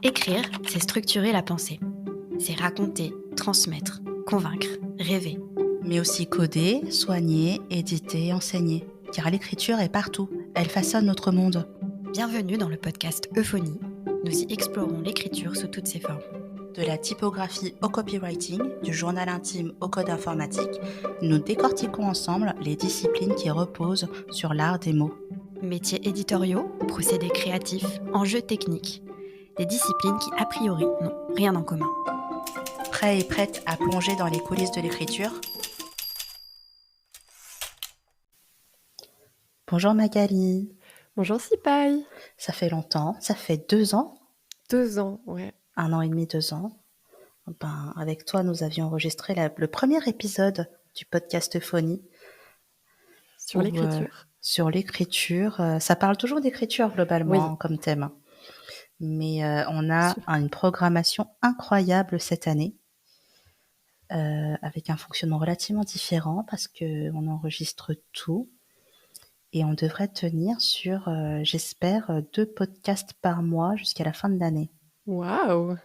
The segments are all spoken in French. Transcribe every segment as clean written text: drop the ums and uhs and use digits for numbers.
Écrire, c'est structurer la pensée. C'est raconter, transmettre, convaincre, rêver. Mais aussi coder, soigner, éditer, enseigner. Car l'écriture est partout, elle façonne notre monde. Bienvenue dans le podcast Euphonie. Nous y explorons l'écriture sous toutes ses formes. De la typographie au copywriting, du journal intime au code informatique, nous décortiquons ensemble les disciplines qui reposent sur l'art des mots. Métiers éditoriaux, procédés créatifs, enjeux techniques. Des disciplines qui, a priori, n'ont rien en commun. Prêt et prête à plonger dans les coulisses de l'écriture? Bonjour Magali. Bonjour Sipaï. Ça fait longtemps, ça fait 2 ans, 2 ans, ouais. 1 an et demi, 2 ans. Avec toi, nous avions enregistré le premier épisode du podcast Euphonie. Sur l'écriture. Sur l'écriture. Ça parle toujours d'écriture globalement Oui. comme thème. Mais on a Super. une programmation incroyable cette année, avec un fonctionnement relativement différent parce qu'on enregistre tout. Et on devrait tenir sur, j'espère, 2 podcasts par mois jusqu'à la fin de l'année. Waouh!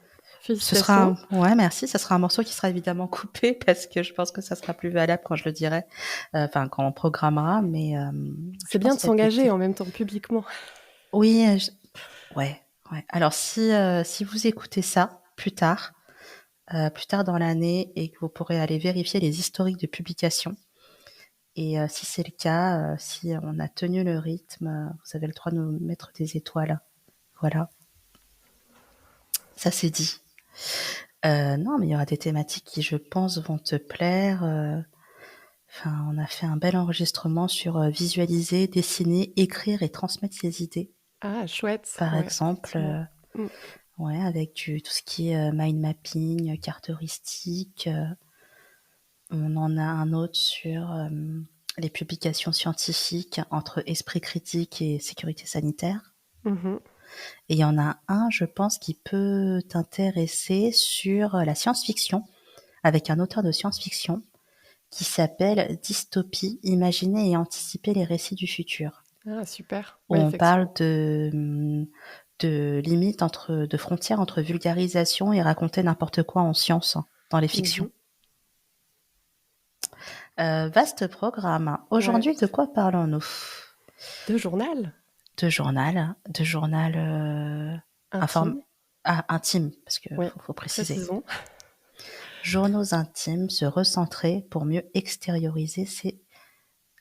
Ce sera Félicitations. ouais, merci. Ça sera un morceau qui sera évidemment coupé parce que je pense que ça sera plus valable quand je le dirai, quand on programmera. Mais je C'est bien pense de qu'il y a des s'engager en même temps publiquement. Oui, ouais. Alors si vous écoutez ça plus tard dans l'année et que vous pourrez aller vérifier les historiques de publication et si c'est le cas, si on a tenu le rythme, vous avez le droit de nous mettre des étoiles. Voilà. Ça, c'est dit. Non, mais il y aura des thématiques qui, je pense, vont te plaire. On a fait un bel enregistrement sur visualiser, dessiner, écrire et transmettre ses idées. Ah, chouette. Par Ouais, exemple, effectivement. ouais, avec tout ce qui est mind mapping, carte heuristique. On en a un autre sur les publications scientifiques entre esprit critique et sécurité sanitaire. Mhm. Et il y en a un, je pense, qui peut t'intéresser sur la science-fiction, avec un auteur de science-fiction qui s'appelle Dystopie, imaginer et anticiper les récits du futur. Ah, super. Où Ouais, on parle effectivement. de limites de frontières entre vulgarisation et raconter n'importe quoi en science dans les fictions. Mhm. Vaste programme. Ouais. Aujourd'hui, de quoi parlons-nous? De journal De journal intime. intime, parce que Ouais, faut préciser. précisons. Journaux intimes, se recentrer pour mieux extérioriser ses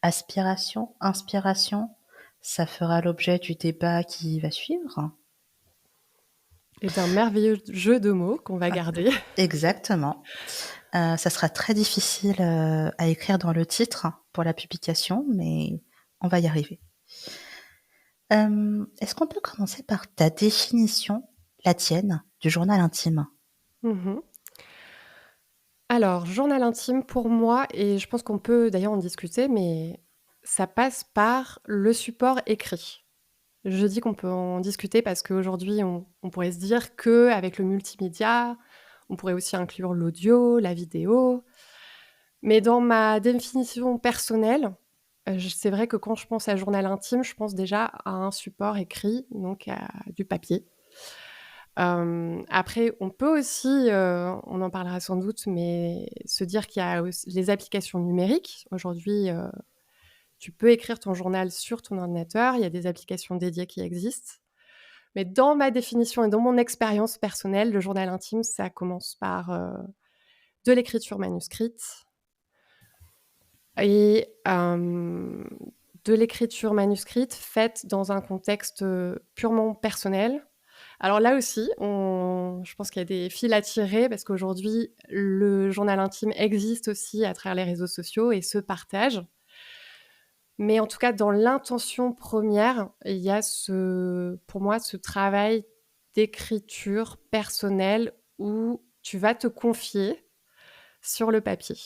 aspirations, inspirations. Ça fera l'objet du débat qui va suivre. Et d'un merveilleux jeu de mots qu'on va garder. Exactement. Ça sera très difficile à écrire dans le titre pour la publication, mais on va y arriver. Est-ce qu'on peut commencer par ta définition, la tienne, du journal intime? Mhm. Alors, journal intime pour moi, et je pense qu'on peut d'ailleurs en discuter, mais ça passe par le support écrit. Je dis qu'on peut en discuter parce qu'aujourd'hui, on pourrait se dire qu'avec le multimédia, on pourrait aussi inclure l'audio, la vidéo. Mais dans ma définition personnelle, c'est vrai que quand je pense à journal intime, je pense déjà à un support écrit, donc à du papier. Après, on peut aussi, on en parlera sans doute, mais se dire qu'il y a aussi les applications numériques. Aujourd'hui, tu peux écrire ton journal sur ton ordinateur, il y a des applications dédiées qui existent. Mais dans ma définition et dans mon expérience personnelle, le journal intime, ça commence par de l'écriture manuscrite et de l'écriture manuscrite faite dans un contexte purement personnel. Alors là aussi, je pense qu'il y a des fils à tirer parce qu'aujourd'hui, le journal intime existe aussi à travers les réseaux sociaux et se partage. Mais en tout cas, dans l'intention première, il y a pour moi, ce travail d'écriture personnelle où tu vas te confier sur le papier.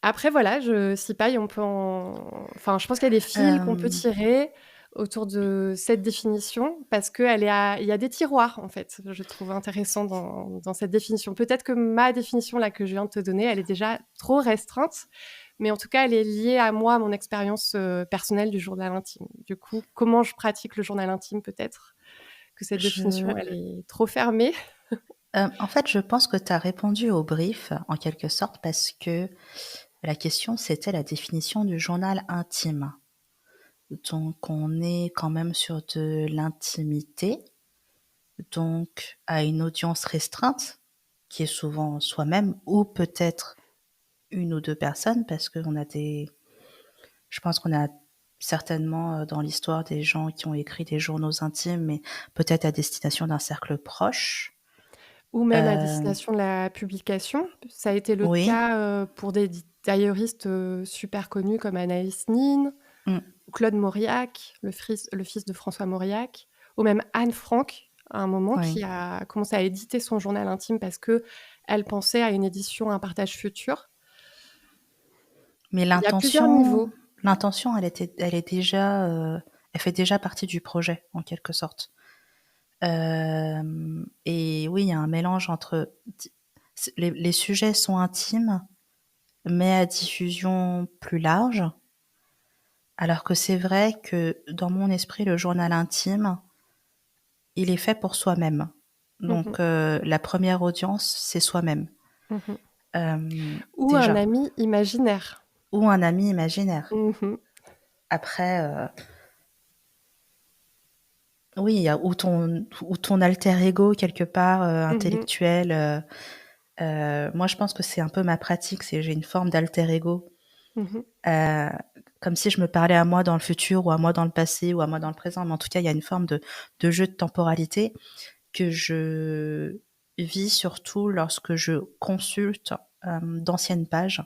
Après, voilà, Sipaï, on peut je pense qu'il y a des fils qu'on peut tirer autour de cette définition parce qu'il y a des tiroirs, en fait, je trouve intéressant dans cette définition. Peut-être que ma définition, là, que je viens de te donner, elle est déjà trop restreinte, mais en tout cas, elle est liée à moi, à mon expérience personnelle du journal intime. Du coup, comment je pratique le journal intime, peut-être que cette définition, Je, elle est trop fermée? en fait, je pense que tu as répondu au brief, en quelque sorte, parce que la question, c'était la définition du journal intime. Donc, on est quand même sur de l'intimité, donc à une audience restreinte, qui est souvent soi-même, ou peut-être une ou deux personnes, parce qu'on a des... Je pense qu'on a certainement dans l'histoire des gens qui ont écrit des journaux intimes, mais peut-être à destination d'un cercle proche. Ou même à Euh, destination de la publication. Ça a été le oui, cas, pour des tailleuristes, super connus comme Anaïs Nin, mm, ou Claude Mauriac, le fils de François Mauriac, ou même Anne Frank, à un moment, qui oui. a commencé à éditer son journal intime parce qu'elle pensait à une édition, à un partage futur. Mais Il y a plusieurs niveaux. l'intention, elle est déjà, elle fait déjà partie du projet, en quelque sorte. Et oui, il y a un mélange entre les sujets sont intimes, mais à diffusion plus large. Alors que c'est vrai que dans mon esprit, le journal intime, il est fait pour soi-même. Mmh. Donc, la première audience, c'est soi-même. Mmh. Euh, Ou un déjà. ami imaginaire. Ou un ami imaginaire. Mmh. Après, oui, il y a ou ton alter ego quelque part Mmh. intellectuel. Moi, je pense que c'est un peu ma pratique, c'est j'ai une forme d'alter ego, Mmh. euh, comme si je me parlais à moi dans le futur ou à moi dans le passé ou à moi dans le présent. Mais en tout cas, il y a une forme de jeu de temporalité que je vis surtout lorsque je consulte d'anciennes pages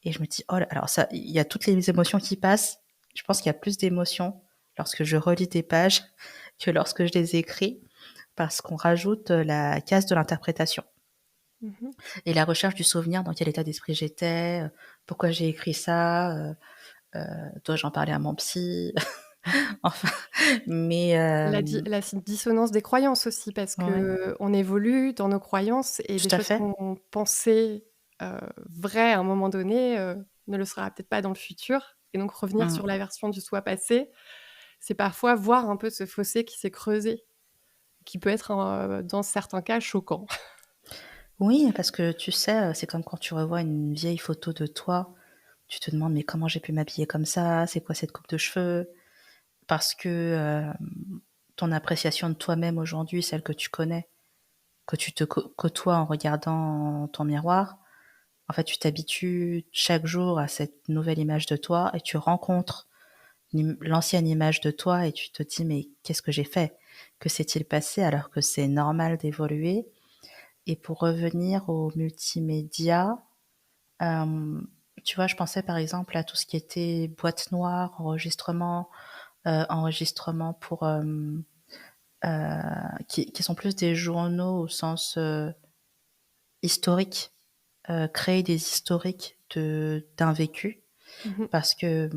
et je me dis, oh là, alors ça, il y a toutes les émotions qui passent. Je pense qu'il y a plus d'émotions lorsque je relis des pages que lorsque je les écris parce qu'on rajoute la case de l'interprétation Mmh. et la recherche du souvenir dans quel état d'esprit j'étais, pourquoi j'ai écrit ça, dois-je en parler à mon psy? Enfin, mais La dissonance des croyances aussi, parce ouais, qu'on évolue dans nos croyances et des tout à choses fait. qu'on pensait, vraies à un moment donné, ne le sera peut-être pas dans le futur, et donc revenir Mmh. sur la version du soi passé, c'est parfois voir un peu ce fossé qui s'est creusé, qui peut être, dans certains cas, choquant. Oui, parce que tu sais, c'est comme quand tu revois une vieille photo de toi, tu te demandes: «Mais comment j'ai pu m'habiller comme ça? C'est quoi cette coupe de cheveux?» Parce que, ton appréciation de toi-même aujourd'hui, celle que tu connais, que tu te côtoies en regardant ton miroir, en fait, tu t'habitues chaque jour à cette nouvelle image de toi et tu rencontres l'ancienne image de toi et tu te dis: «Mais qu'est-ce que j'ai fait? Que s'est-il passé?» alors que c'est normal d'évoluer et pour revenir aux multimédias, hem, tu vois, je pensais par exemple à tout ce qui était boîte noire, enregistrement pour, qui sont plus des journaux au sens, historique, créer des historiques d'un vécu Mmh. parce que,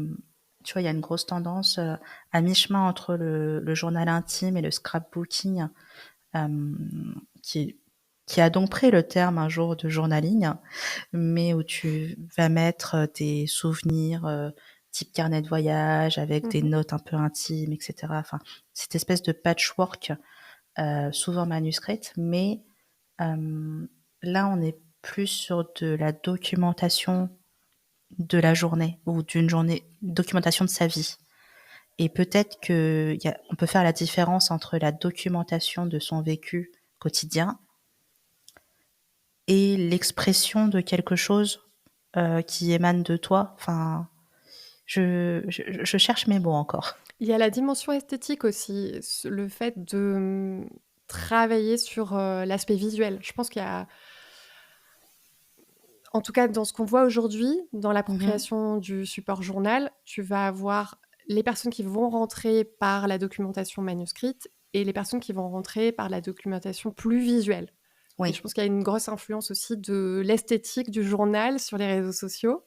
tu vois, il y a une grosse tendance, à mi-chemin entre le journal intime et le scrapbooking, qui a donc pris le terme un jour de journaling, mais où tu vas mettre, des souvenirs, type carnet de voyage avec des Mmh. notes un peu intimes et cetera. Enfin, cette espèce de patchwork, souvent manuscrite, mais là, on est plus sur de la documentation de la journée ou d'une journée, documentation de sa vie. Et peut-être on peut faire la différence entre la documentation de son vécu quotidien et l'expression de quelque chose qui émane de toi. Enfin, je cherche mes mots encore. Il y a la dimension esthétique aussi, le fait de travailler sur l'aspect visuel. Je pense qu'il y a, en tout cas dans ce qu'on voit aujourd'hui, dans Mhm. l'appropriation du support journal, tu vas avoir les personnes qui vont rentrer par la documentation manuscrite et les personnes qui vont rentrer par la documentation plus visuelle. Et je Oui, pense qu'il y a une grosse influence aussi de l'esthétique du journal sur les réseaux sociaux,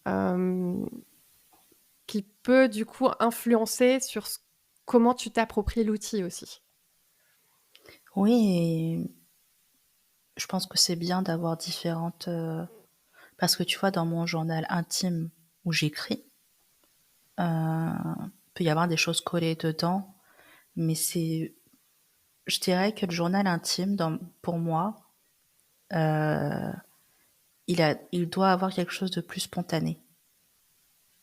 euh, qui peut du coup influencer sur comment tu t'appropries l'outil aussi. oui. Et je pense que c'est bien d'avoir différentes. Parce que tu vois, dans mon journal intime où j'écris, peut y avoir des choses collées dedans, Mais je dirais que le journal intime, pour moi, euh, il doit avoir quelque chose de plus spontané.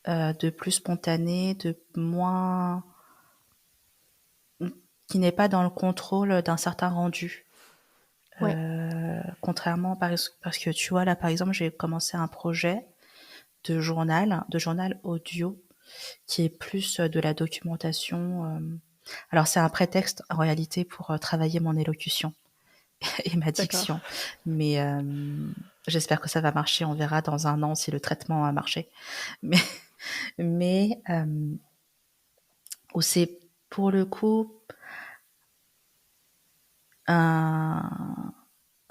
De moins, qui n'est pas dans le contrôle d'un certain rendu. Ouais, Contrairement, parce que tu vois, là, par exemple, j'ai commencé un projet de journal audio, qui est plus de la documentation. Alors, c'est un prétexte, en réalité, pour travailler mon élocution et ma d'accord. diction. Mais j'espère que ça va marcher. On verra dans un an si le traitement a marché. Mais, mais où c'est pour le coup, un,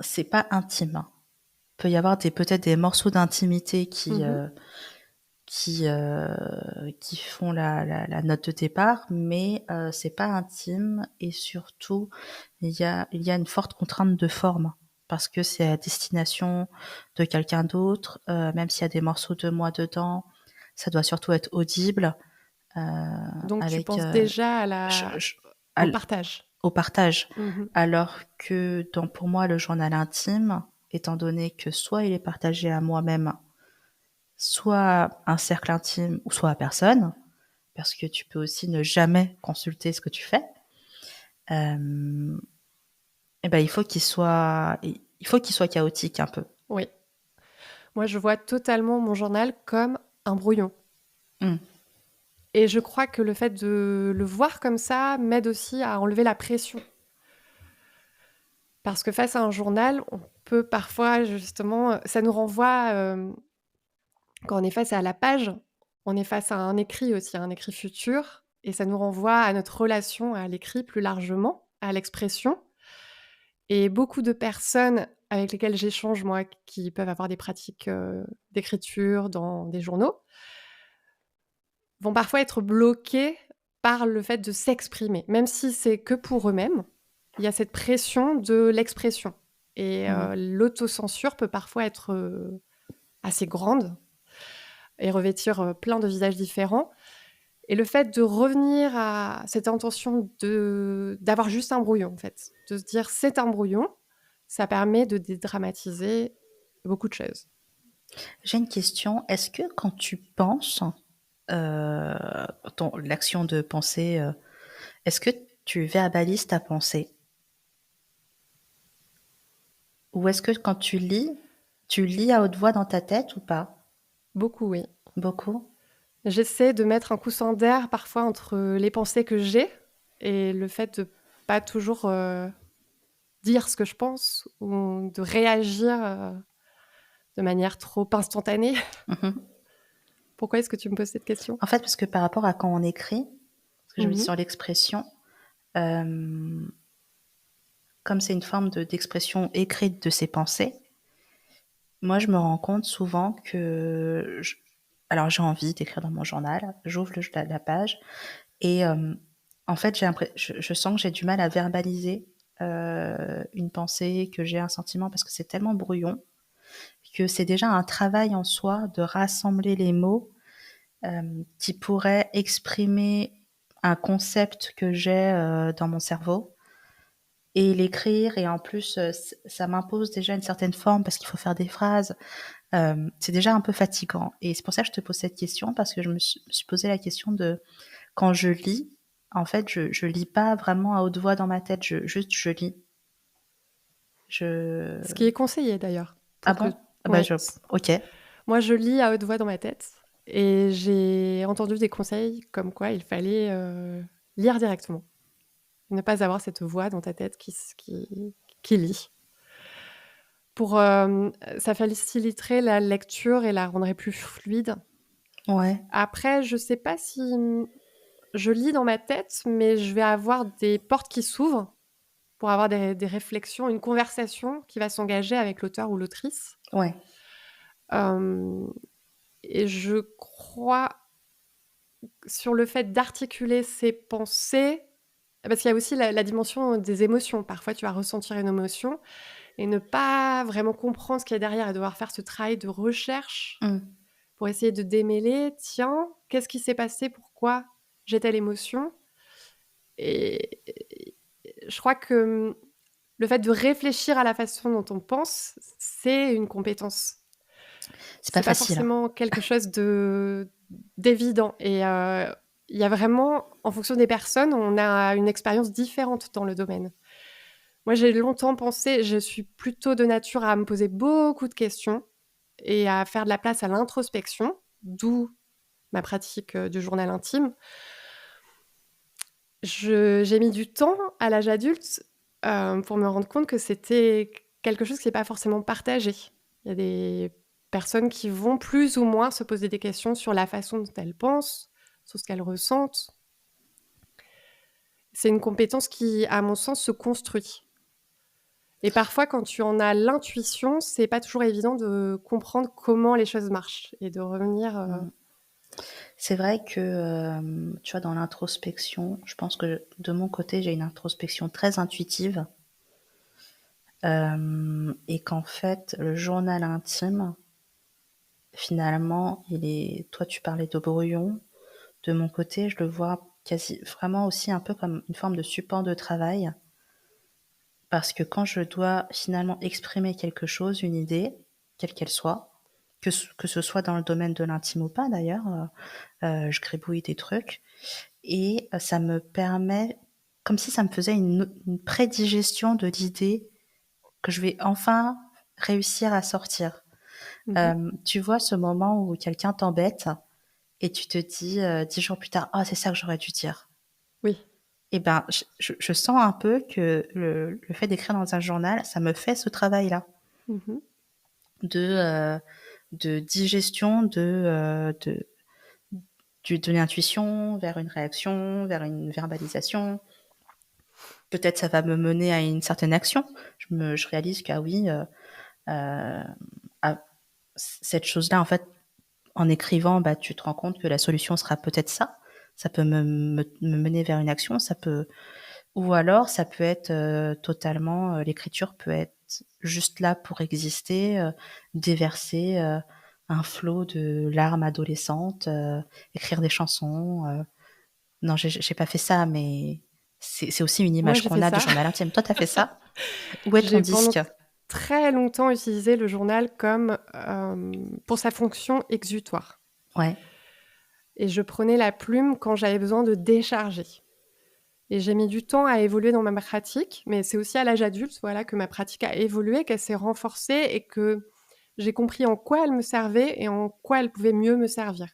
c'est pas intime, hein. Peut y avoir peut-être des morceaux d'intimité Mhm. qui font la note de départ, mais c'est pas intime, et surtout il y a une forte contrainte de forme parce que c'est à destination de quelqu'un d'autre, même s'il y a des morceaux de moi dedans, ça doit surtout être audible, euh, Donc tu avec penses déjà je- je- au al- partage. au partage. Mhm. Alors que pour moi, le journal intime, étant donné que soit il est partagé à moi-même, soit à un cercle intime, ou soit à personne, parce que tu peux aussi ne jamais consulter ce que tu fais, euh, et ben il faut qu'il soit chaotique un peu. Oui. Moi, je vois totalement mon journal comme un brouillon. Mm. Et je crois que le fait de le voir comme ça m'aide aussi à enlever la pression. Parce que face à un journal, on peut parfois, justement, ça nous renvoie, quand on est face à la page, on est face à un écrit aussi, un écrit futur, et ça nous renvoie à notre relation à l'écrit plus largement, à l'expression. Et beaucoup de personnes avec lesquelles j'échange, moi, qui peuvent avoir des pratiques d'écriture dans des journaux, vont parfois être bloquées par le fait de s'exprimer. Même si c'est que pour eux-mêmes, il y a cette pression de l'expression. Et Mm. l'autocensure peut parfois être assez grande et revêtir plein de visages différents. Et le fait de revenir à cette intention d'avoir juste un brouillon, en fait, de se dire c'est un brouillon, ça permet de dédramatiser beaucoup de choses. J'ai une question. Est-ce que quand tu penses, euh, l'action de penser, est-ce que tu verbalises ta pensée? Ou est-ce que quand tu lis à haute voix dans ta tête ou pas? Beaucoup, oui. Beaucoup? J'essaie de mettre un coussin d'air parfois entre les pensées que j'ai et le fait de pas toujours dire ce que je pense ou de réagir de manière trop instantanée. Mhm. Pourquoi est-ce que tu me poses cette question? En fait, parce que par rapport à quand on écrit, parce que je me dis Mhm. sur l'expression, euh, comme c'est une forme d'expression écrite de ses pensées, moi je me rends compte souvent que alors j'ai envie d'écrire dans mon journal, j'ouvre la page, et en fait je sens que j'ai du mal à verbaliser une pensée, que j'ai un sentiment, parce que c'est tellement brouillon que c'est déjà un travail en soi de rassembler les mots qui pourraient exprimer un concept que j'ai dans mon cerveau, et l'écrire. Et en plus, ça m'impose déjà une certaine forme parce qu'il faut faire des phrases. C'est déjà un peu fatigant. Et c'est pour ça que je te pose cette question, parce que je me suis posé la question de quand je lis, en fait, je lis pas vraiment à haute voix dans ma tête, juste je lis. Ce Je... qui est conseillé d'ailleurs. Ah Pour que... bon? Ah bah Oui. ok. Moi, je lis à haute voix dans ma tête et j'ai entendu des conseils comme quoi il fallait lire directement. Ne pas avoir cette voix dans ta tête qui lit. Ça faciliterait la lecture et la rendrait plus fluide. Ouais. Après, je sais pas si je lis dans ma tête, mais je vais avoir des portes qui s'ouvrent pour avoir des réflexions, une conversation qui va s'engager avec l'auteur ou l'autrice. Ouais. Euh, et je crois sur le fait d'articuler ses pensées, parce qu'il y a aussi la dimension des émotions. Parfois, tu vas ressentir une émotion et ne pas vraiment comprendre ce qu'il y a derrière et devoir faire ce travail de recherche Mm. pour essayer de démêler, tiens, qu'est-ce qui s'est passé, pourquoi j'ai telle émotion. Et je crois que le fait de réfléchir à la façon dont on pense, c'est une compétence. C'est pas C'est pas facile, hein. forcément quelque chose d'évident. Et il y a vraiment, en fonction des personnes, on a une expérience différente dans le domaine. Moi, j'ai longtemps pensé, je suis plutôt de nature à me poser beaucoup de questions et à faire de la place à l'introspection, d'où ma pratique du journal intime. J'ai mis du temps à l'âge adulte pour me rendre compte que c'était quelque chose qui n'est pas forcément partagé. Il y a des personnes qui vont plus ou moins se poser des questions sur la façon dont elles pensent, sur ce qu'elles ressentent. C'est une compétence qui, à mon sens, se construit. Et parfois, quand tu en as l'intuition, c'est pas toujours évident de comprendre comment les choses marchent et de revenir. C'est vrai que, tu vois, dans l'introspection, je pense que de mon côté, j'ai une introspection très intuitive. Et qu'en fait, le journal intime, finalement, toi, tu parlais de brouillon. De mon côté, je le vois quasi vraiment aussi un peu comme une forme de support de travail. Parce que quand je dois finalement exprimer quelque chose, une idée, quelle qu'elle soit, que ce soit dans le domaine de l'intime ou pas d'ailleurs, je gribouille des trucs et ça me permet, comme si ça me faisait une prédigestion de l'idée que je vais enfin réussir à sortir. Tu vois ce moment où quelqu'un t'embête et tu te dis 10 jours plus tard, ah, c'est ça que j'aurais dû dire. Oui. Et ben, je sens un peu que le fait d'écrire dans un journal, ça me fait ce travail-là Mhm. de digestion de l'intuition vers une réaction, vers une verbalisation. Peut-être ça va me mener à une certaine action. Je réalise que, ah oui, ah, cette chose-là, en fait, en écrivant, bah, tu te rends compte que la solution sera peut-être ça. Ça peut me mener vers une action, ou alors ça peut être totalement, l'écriture peut être juste là pour exister, déverser un flot de larmes adolescentes, écrire des chansons. Non, j'ai pas fait ça, mais c'est aussi une Moi, image j'ai qu'on fait a du ça. journal intime. Toi, t'as fait ça? Où est ton J'ai pendant disque? très longtemps utilisé le journal comme pour sa fonction exutoire. Ouais. Et je prenais la plume quand j'avais besoin de décharger. Et j'ai mis du temps à évoluer dans ma pratique, mais c'est aussi à l'âge adulte, voilà, que ma pratique a évolué, qu'elle s'est renforcée et que j'ai compris en quoi elle me servait et en quoi elle pouvait mieux me servir.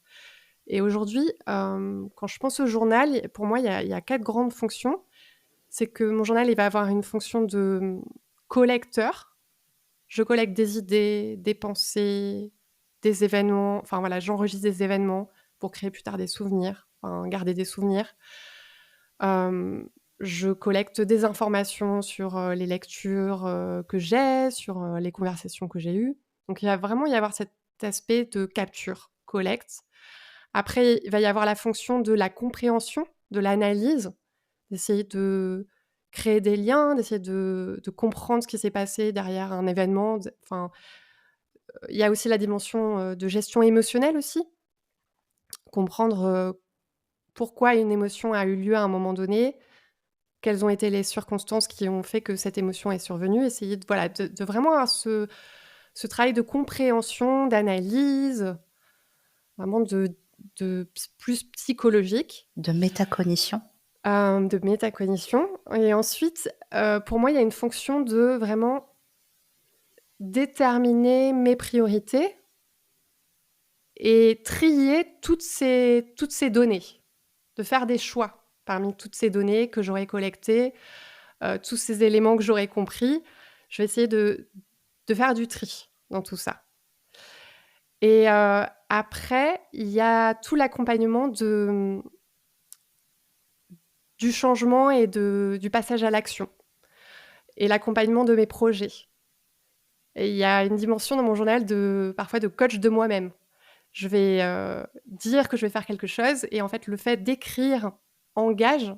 Et aujourd'hui, quand je pense au journal, pour moi, il y a 4 grandes fonctions. C'est que mon journal, il va avoir une fonction de collecteur. Je collecte des idées, des pensées, des événements. Enfin voilà, j'enregistre des événements pour créer plus tard des souvenirs, enfin garder des souvenirs. Je collecte des informations sur les lectures que j'ai, sur les conversations que j'ai eues. Donc il va vraiment y avoir cet aspect de capture, collecte. Après, il va y avoir la fonction de la compréhension, de l'analyse, d'essayer de créer des liens, d'essayer de comprendre ce qui s'est passé derrière un événement. Enfin, il y a aussi la dimension de gestion émotionnelle aussi, comprendre pourquoi une émotion a eu lieu à un moment donné, quelles ont été les circonstances qui ont fait que cette émotion est survenue, essayer de, voilà, de vraiment avoir ce travail de compréhension, d'analyse, vraiment de plus psychologique. De métacognition. De métacognition. Et ensuite, pour moi, il y a une fonction de vraiment déterminer mes priorités et trier toutes ces données, de faire des choix parmi toutes ces données que j'aurais collectées, tous ces éléments que j'aurais compris. Je vais essayer de faire du tri dans tout ça. Et après, il y a tout l'accompagnement du changement et du passage à l'action et l'accompagnement de mes projets. Et il y a une dimension dans mon journal parfois de coach de moi-même. Je vais dire que je vais faire quelque chose et en fait, le fait d'écrire engage.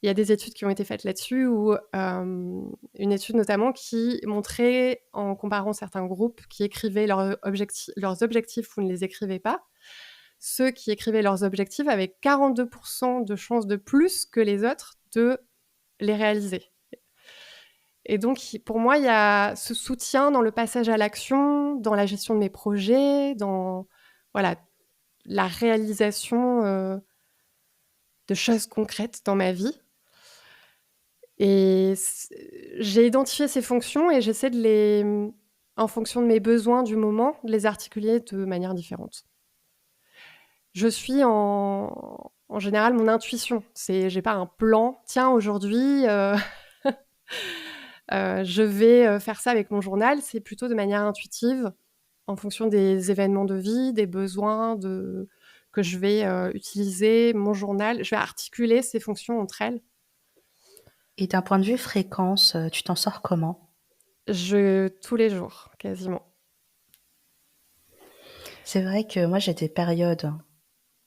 Il y a des études qui ont été faites là-dessus, ou une étude notamment qui montrait, en comparant certains groupes qui écrivaient leurs objectifs ou ne les écrivaient pas, ceux qui écrivaient leurs objectifs avaient 42% de chances de plus que les autres de les réaliser. Et donc, pour moi, il y a ce soutien dans le passage à l'action, dans la gestion de mes projets, dans voilà, la réalisation de choses concrètes dans ma vie. Et j'ai identifié ces fonctions et j'essaie en fonction de mes besoins du moment, de les articuler de manière différente. Je suis en général mon intuition. J'ai pas un plan. Tiens, aujourd'hui, je vais faire ça avec mon journal. C'est plutôt de manière intuitive, en fonction des événements de vie, des besoins que je vais utiliser mon journal. Je vais articuler ces fonctions entre elles. Et d'un point de vue fréquence, tu t'en sors comment? Tous les jours, quasiment. C'est vrai que moi, j'ai des périodes,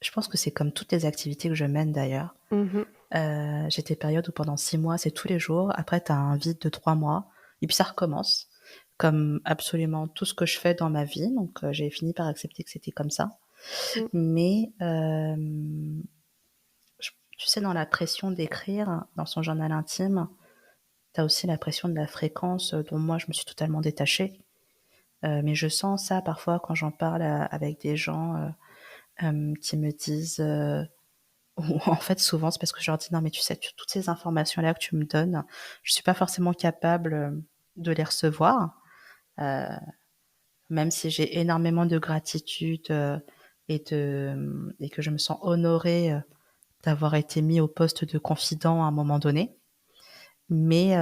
je pense que c'est comme toutes les activités que je mène d'ailleurs. J'ai des périodes où pendant 6 mois, c'est tous les jours. Après, tu as un vide de 3 mois et puis ça recommence, comme absolument tout ce que je fais dans ma vie. Donc, j'ai fini par accepter que c'était comme ça. Mais tu sais, dans la pression d'écrire dans son journal intime, tu as aussi la pression de la fréquence dont moi, je me suis totalement détachée. Mais je sens ça parfois quand j'en parle avec des gens qui me disent... ou en fait, souvent, c'est parce que je leur dis: «Non, mais tu sais, toutes ces informations-là que tu me donnes, je suis pas forcément capable, de les recevoir». Heu, Même si j'ai énormément de gratitude, et que je me sens honorée, d'avoir été mis au poste de confident à un moment donné. Mais,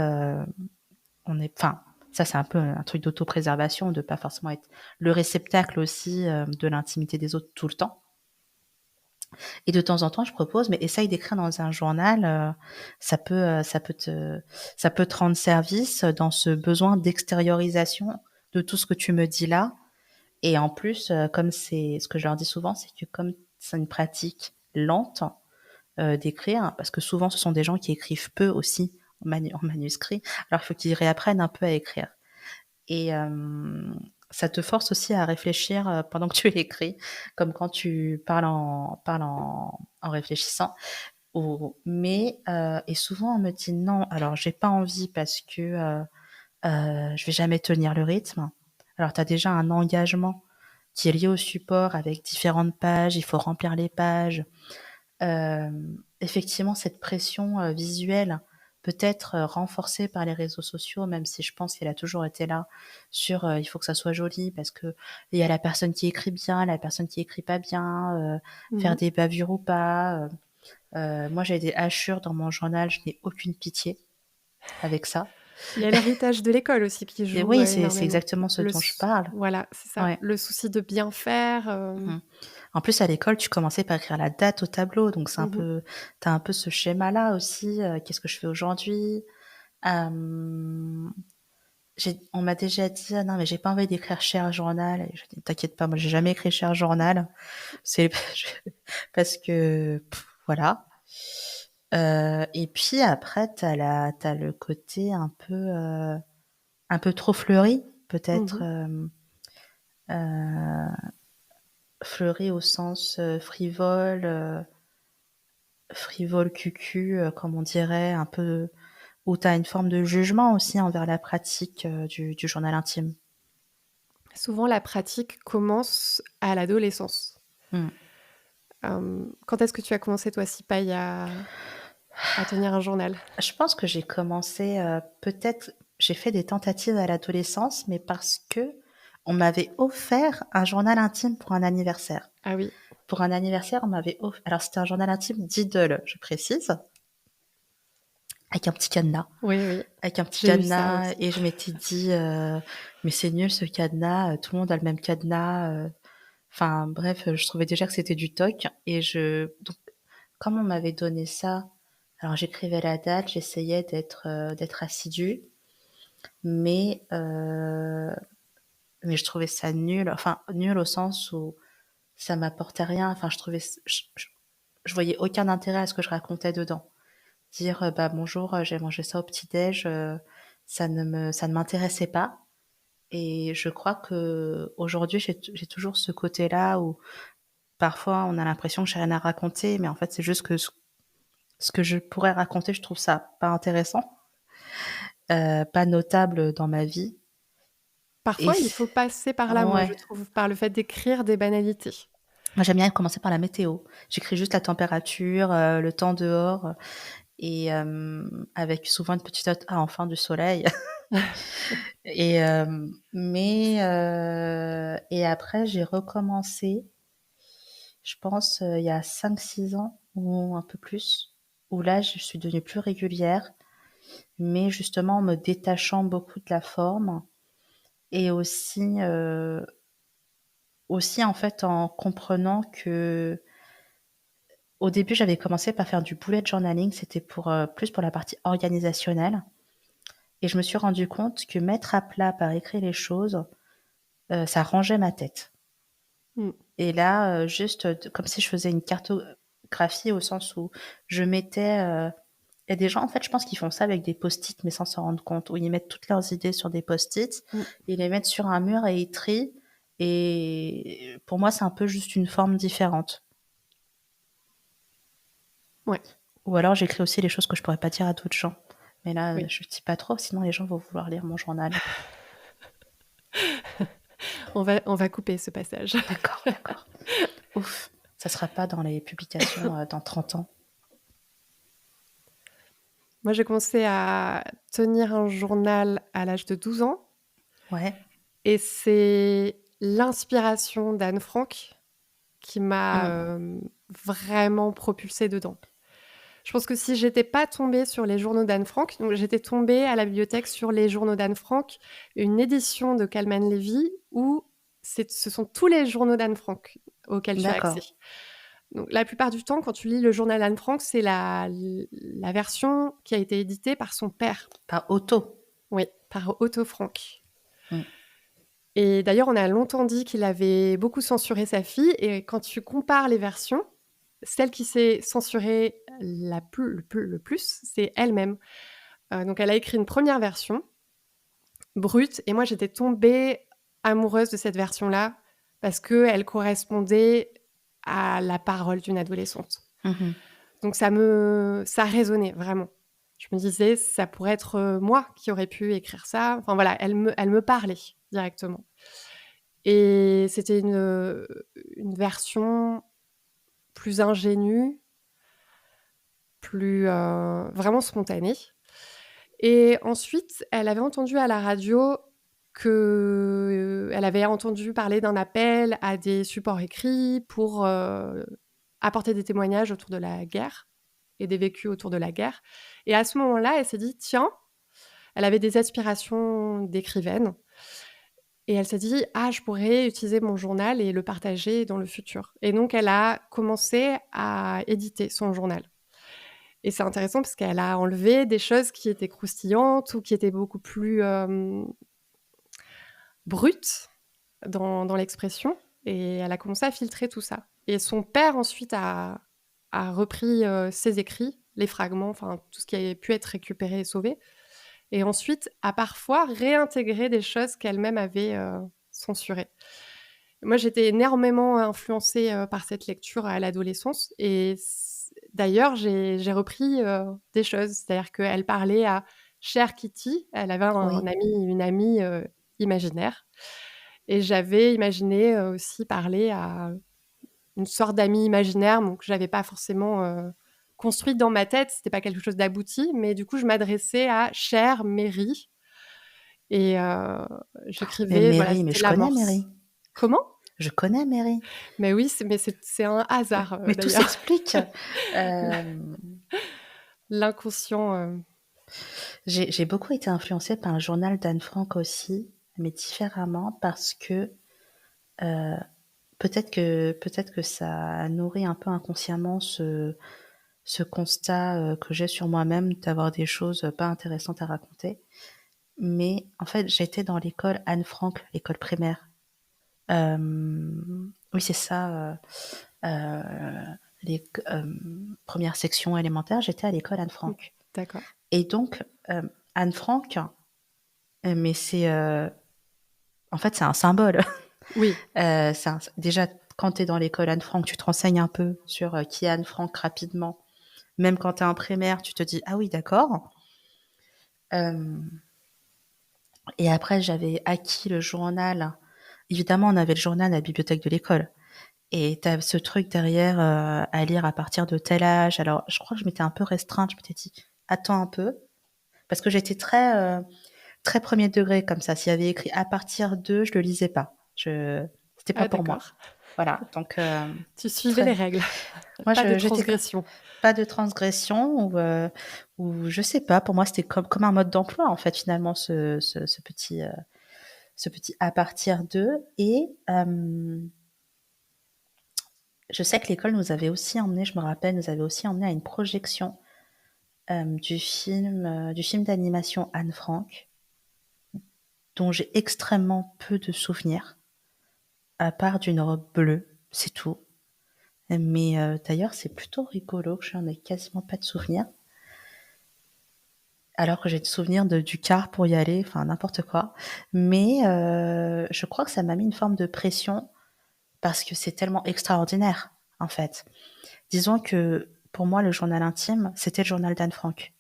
enfin, ça, c'est un peu un truc d'autopréservation, de pas forcément être le réceptacle aussi, de l'intimité des autres tout le temps. Et de temps en temps, je propose: «Mais essaye d'écrire dans un journal, ça peut te rendre service dans ce besoin d'extériorisation de tout ce que tu me dis là». Et en plus, comme c'est ce que je leur dis souvent, c'est que comme c'est une pratique lente, d'écrire, parce que souvent ce sont des gens qui écrivent peu aussi en manuscrit, alors il faut qu'ils réapprennent un peu à écrire. Et ça te force aussi à réfléchir, pendant que tu écris, comme quand tu parles en réfléchissant. Et souvent on me dit: «Non, alors j'ai pas envie parce que, je vais jamais tenir le rythme». Alors tu as déjà un engagement qui est lié au support avec différentes pages, il faut remplir les pages. Effectivement, cette pression, visuelle peut être, renforcée par les réseaux sociaux, même si je pense qu'elle a toujours été là sur, il faut que ça soit joli parce qu'il y a la personne qui écrit bien, la personne qui écrit pas bien, faire des bavures ou pas. Moi, j'ai des hachures dans mon journal, je n'ai aucune pitié avec ça. Il y a l'héritage de l'école aussi qui Et joue oui, c'est énormément. exactement ce dont je parle. Voilà, c'est ça. Ouais. Le souci de bien faire. Mmh. En plus, à l'école, tu commençais par écrire la date au tableau, donc c'est un peu tu as un peu ce schéma-là aussi, qu'est-ce que je fais aujourd'hui? Hem, on m'a déjà dit: «Ah non, mais j'ai pas envie d'écrire cher journal», et je dis: «T'inquiète pas, moi j'ai jamais écrit cher journal». C'est parce que voilà. Et puis après tu as le côté un peu trop fleuri peut-être, fleuri au sens, frivole cucu, comme on dirait, un peu où tu as une forme de jugement aussi envers la pratique, du journal intime. Souvent, la pratique commence à l'adolescence. Mmh. Quand est-ce que tu as commencé, toi, Sipaï, à tenir un journal? Je pense que j'ai commencé, peut-être j'ai fait des tentatives à l'adolescence, mais parce que on m'avait offert un journal intime pour un anniversaire. Ah oui. Pour un anniversaire, on m'avait alors c'était un journal intime d'idole, je précise, avec un petit cadenas. Oui, oui. Avec un petit J'ai eu ça cadenas, aussi. et je m'étais dit: «Mais c'est nul ce cadenas, tout le monde a le même cadenas», enfin bref, je trouvais déjà que c'était du toc, et donc comme on m'avait donné ça, alors j'écrivais la date, j'essayais d'être assidue, mais mais je trouvais ça nul, enfin nul au sens où ça m'apportait rien, enfin je trouvais je voyais aucun intérêt à ce que je racontais dedans. Dire, «Bah, bonjour, j'ai mangé ça au petit-déj», ça ne m'intéressait pas. Et je crois qu'aujourd'hui, j'ai toujours ce côté-là où parfois, on a l'impression que j'ai rien à raconter, mais en fait, c'est juste que ce que je pourrais raconter, je trouve ça pas intéressant, pas notable dans ma vie. Et Parfois, il faut passer par là, moi, je ouais, trouve, par le fait d'écrire des banalités. moi j'aime bien commencer par la météo. J'écris juste la température, le temps dehors, et avec souvent une petite note: «Ah, enfin du soleil». Et et après j'ai recommencé, je pense, il y a 5-6 ans ou un peu plus, où là je suis devenue plus régulière, mais justement en me détachant beaucoup de la forme, et aussi en fait en comprenant que au début j'avais commencé par faire du bullet journaling, c'était plus pour la partie organisationnelle, et je me suis rendu compte que mettre à plat par écrit les choses, ça rangeait ma tête. Mmh. Et là, juste, comme si je faisais une cartographie, au sens où je mettais, il y a des gens, en fait, je pense qu'ils font ça avec des post-it, mais sans s'en rendre compte, où ils mettent toutes leurs idées sur des post-it, Mmh. ils les mettent sur un mur et ils trient, et pour moi, c'est un peu juste une forme différente. Ouais, Ou alors j'écris aussi les choses que je pourrais pas dire à d'autres gens. Mais là, oui. je dis pas trop, sinon les gens vont vouloir lire mon journal. On va couper ce passage. D'accord, d'accord. Ouf, ça sera pas dans les publications, dans 30 ans. Moi, j'ai commencé à tenir un journal à l'âge de 12 ans Ouais. et c'est l'inspiration d'Anne Frank qui m'a, Mmh. vraiment propulsée dedans. Je pense que si j'étais pas tombée sur les journaux d'Anne Frank, donc j'étais tombée à la bibliothèque sur les journaux d'Anne Frank, une édition de Kalman Levy où ce sont tous les journaux d'Anne Frank auxquels tu as accès. D'accord. Donc la plupart du temps, quand tu lis le journal d'Anne Frank, c'est la version qui a été éditée par son père. Par auto. Oui, par Otto Frank. Mmh. Et d'ailleurs, on a longtemps dit qu'il avait beaucoup censuré sa fille. Et quand tu compares les versions, celle qui s'est censurée le plus, c'est elle-même. Donc, elle a écrit une première version, brute, et moi, j'étais tombée amoureuse de cette version-là parce qu'elle correspondait à la parole d'une adolescente. Mmh. Donc, ça résonnait vraiment. Je me disais, ça pourrait être moi qui aurais pu écrire ça. Enfin, voilà, elle me parlait directement. Et c'était une version plus ingénue, plus vraiment spontanée. Et ensuite, elle avait entendu à la radio elle avait entendu parler d'un appel à des supports écrits pour apporter des témoignages autour de la guerre et des vécus autour de la guerre. Et à ce moment-là, elle s'est dit, tiens, elle avait des aspirations d'écrivaine. Et elle s'est dit, ah, je pourrais utiliser mon journal et le partager dans le futur. Et donc, elle a commencé à éditer son journal. Et c'est intéressant parce qu'elle a enlevé des choses qui étaient croustillantes ou qui étaient beaucoup plus brutes dans l'expression. Et elle a commencé à filtrer tout ça. Et son père, ensuite, a repris ses écrits, les fragments, enfin, tout ce qui a pu être récupéré et sauvé. Et ensuite, a parfois réintégré des choses qu'elle-même avait censurées. Moi, j'étais énormément influencée par cette lecture à l'adolescence. Et d'ailleurs, j'ai repris des choses. C'est-à-dire qu'elle parlait à Cher Kitty. Elle avait Oui. une amie imaginaire. Et j'avais imaginé aussi parler à une sorte d'amie imaginaire, donc je n'avais pas forcément construite dans ma tête. C'était pas quelque chose d'abouti, mais du coup, je m'adressais à Cher Mary. Et Mais j'écrivais, voilà, Mary, mais c'était je connais l'amorce. Mary. Comment? Je connais Mary. Mais oui, c'est un hasard Mais tout d'ailleurs. s'explique. Hem, L'inconscient. j'ai beaucoup été influencée par le journal d'Anne Frank aussi, mais différemment parce que, heu, peut-être que ça nourrit un peu inconsciemment ce constat, que j'ai sur moi-même, d'avoir des choses pas intéressantes à raconter. Mais en fait, j'étais dans l'école Anne Frank, l'école primaire. Oui, c'est ça, les 1re section élémentaire, j'étais à l'école Anne Frank, D'accord. et donc Anne Frank, mais c'est, en fait, c'est un symbole. Oui. C'est un déjà, quand tu es dans l'école Anne Frank, tu te renseignes un peu sur qui est Anne Frank rapidement. Même quand tu es en primaire, tu te dis ah oui, d'accord. Et après, j'avais acquis le journal. Évidemment, on avait le journal à la bibliothèque de l'école. Et tu as ce truc derrière à lire à partir de tel âge. Alors, je crois que je m'étais un peu restreinte. Je m'étais dit, attends un peu. Parce que j'étais très premier degré comme ça. S'il y avait écrit à partir de, je le lisais pas. C'était pas Ah, pour moi. d'accord. Voilà. Donc, Tu suivais les règles. moi, Pas de j'étais transgression. pas de transgression ou je sais pas. Pour moi, c'était comme un mode d'emploi, en fait, finalement, ce petit à partir de. Et je sais que l'école nous avait aussi emmené, je me rappelle, nous avait aussi emmené à une projection du film d'animation Anne Frank, dont j'ai extrêmement peu de souvenirs, à part d'une robe bleue, c'est tout. Mais d'ailleurs, c'est plutôt rigolo que j'en ai quasiment pas de souvenirs. Alors que j'ai de souvenirs du car pour y aller, enfin n'importe quoi. Mais je crois que ça m'a mis une forme de pression parce que c'est tellement extraordinaire, en fait. Disons que pour moi, le journal intime, c'était le journal d'Anne Frank.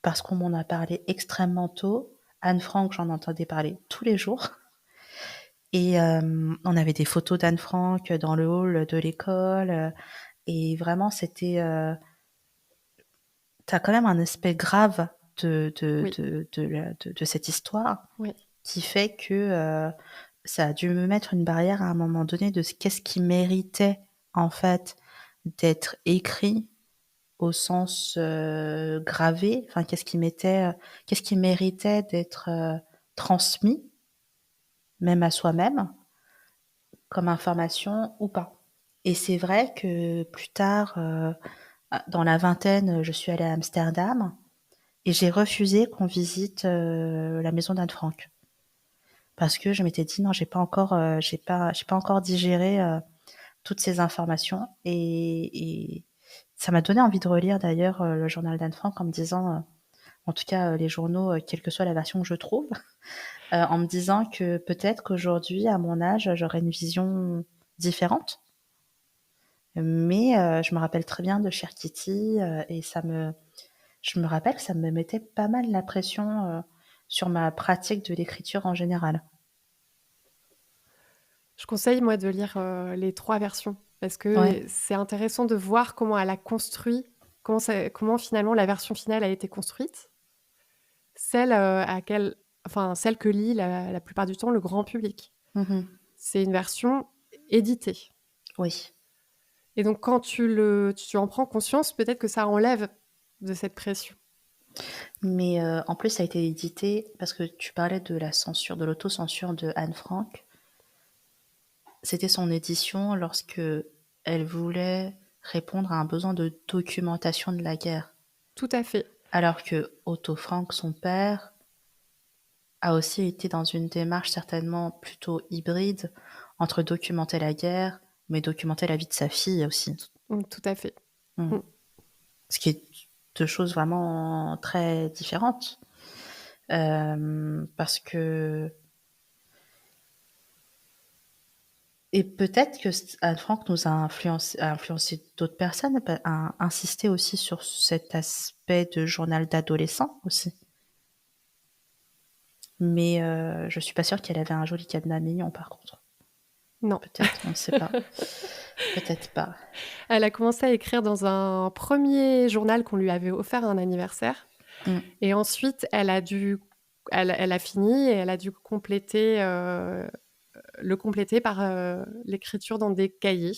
Parce qu'on m'en a parlé extrêmement tôt. Anne Frank, j'en entendais parler tous les jours. Et on avait des photos d'Anne Frank dans le hall de l'école. Et vraiment, c'était... t'as quand même un aspect grave Oui. de cette histoire Oui. qui fait que ça a dû me mettre une barrière à un moment donné de qu'est-ce qui méritait, en fait, d'être écrit au sens gravé, enfin qu'est-ce qui méritait d'être transmis, même à soi-même, comme information ou pas. Et c'est vrai que plus tard, dans la vingtaine, je suis allée à Amsterdam et j'ai refusé qu'on visite la maison d'Anne Frank parce que je m'étais dit non, j'ai pas encore digéré toutes ces informations et ça m'a donné envie de relire d'ailleurs le journal d'Anne Frank en me disant en tout cas les journaux, quelle que soit la version que je trouve, en me disant que peut-être qu'aujourd'hui, à mon âge, j'aurais une vision différente. Mais je me rappelle très bien de Cher Kitty et je me rappelle que ça me mettait pas mal la pression sur ma pratique de l'écriture en général. Je conseille, moi, de lire les 3 versions parce Ouais, que c'est intéressant de voir comment elle a construit, comment finalement la version finale a été construite. Celle, celle que lit la plupart du temps le grand public. mhm, C'est une version éditée. oui. Et donc quand tu en prends conscience, peut-être que ça enlève de cette pression. Mais en plus, ça a été édité parce que tu parlais de la censure, de l'autocensure de Anne Frank. C'était son édition lorsque elle voulait répondre à un besoin de documentation de la guerre. Tout à fait. Alors que Otto Frank, son père, a aussi été dans une démarche certainement plutôt hybride entre documenter la guerre, mais documenter la vie de sa fille aussi. Tout à fait. Mm. Mm. Ce qui est deux choses vraiment très différentes. Parce que... Et peut-être que Anne Frank nous a influencé d'autres personnes, a insisté aussi sur cet aspect de journal d'adolescent aussi. Mais je suis pas sûre qu'elle avait un joli cadenas mignon par contre. Non. Peut-être, on ne sait pas. Peut-être pas. Elle a commencé à écrire dans un premier journal qu'on lui avait offert à un anniversaire. Mm. Et ensuite, elle a fini et elle a dû le compléter par l'écriture dans des cahiers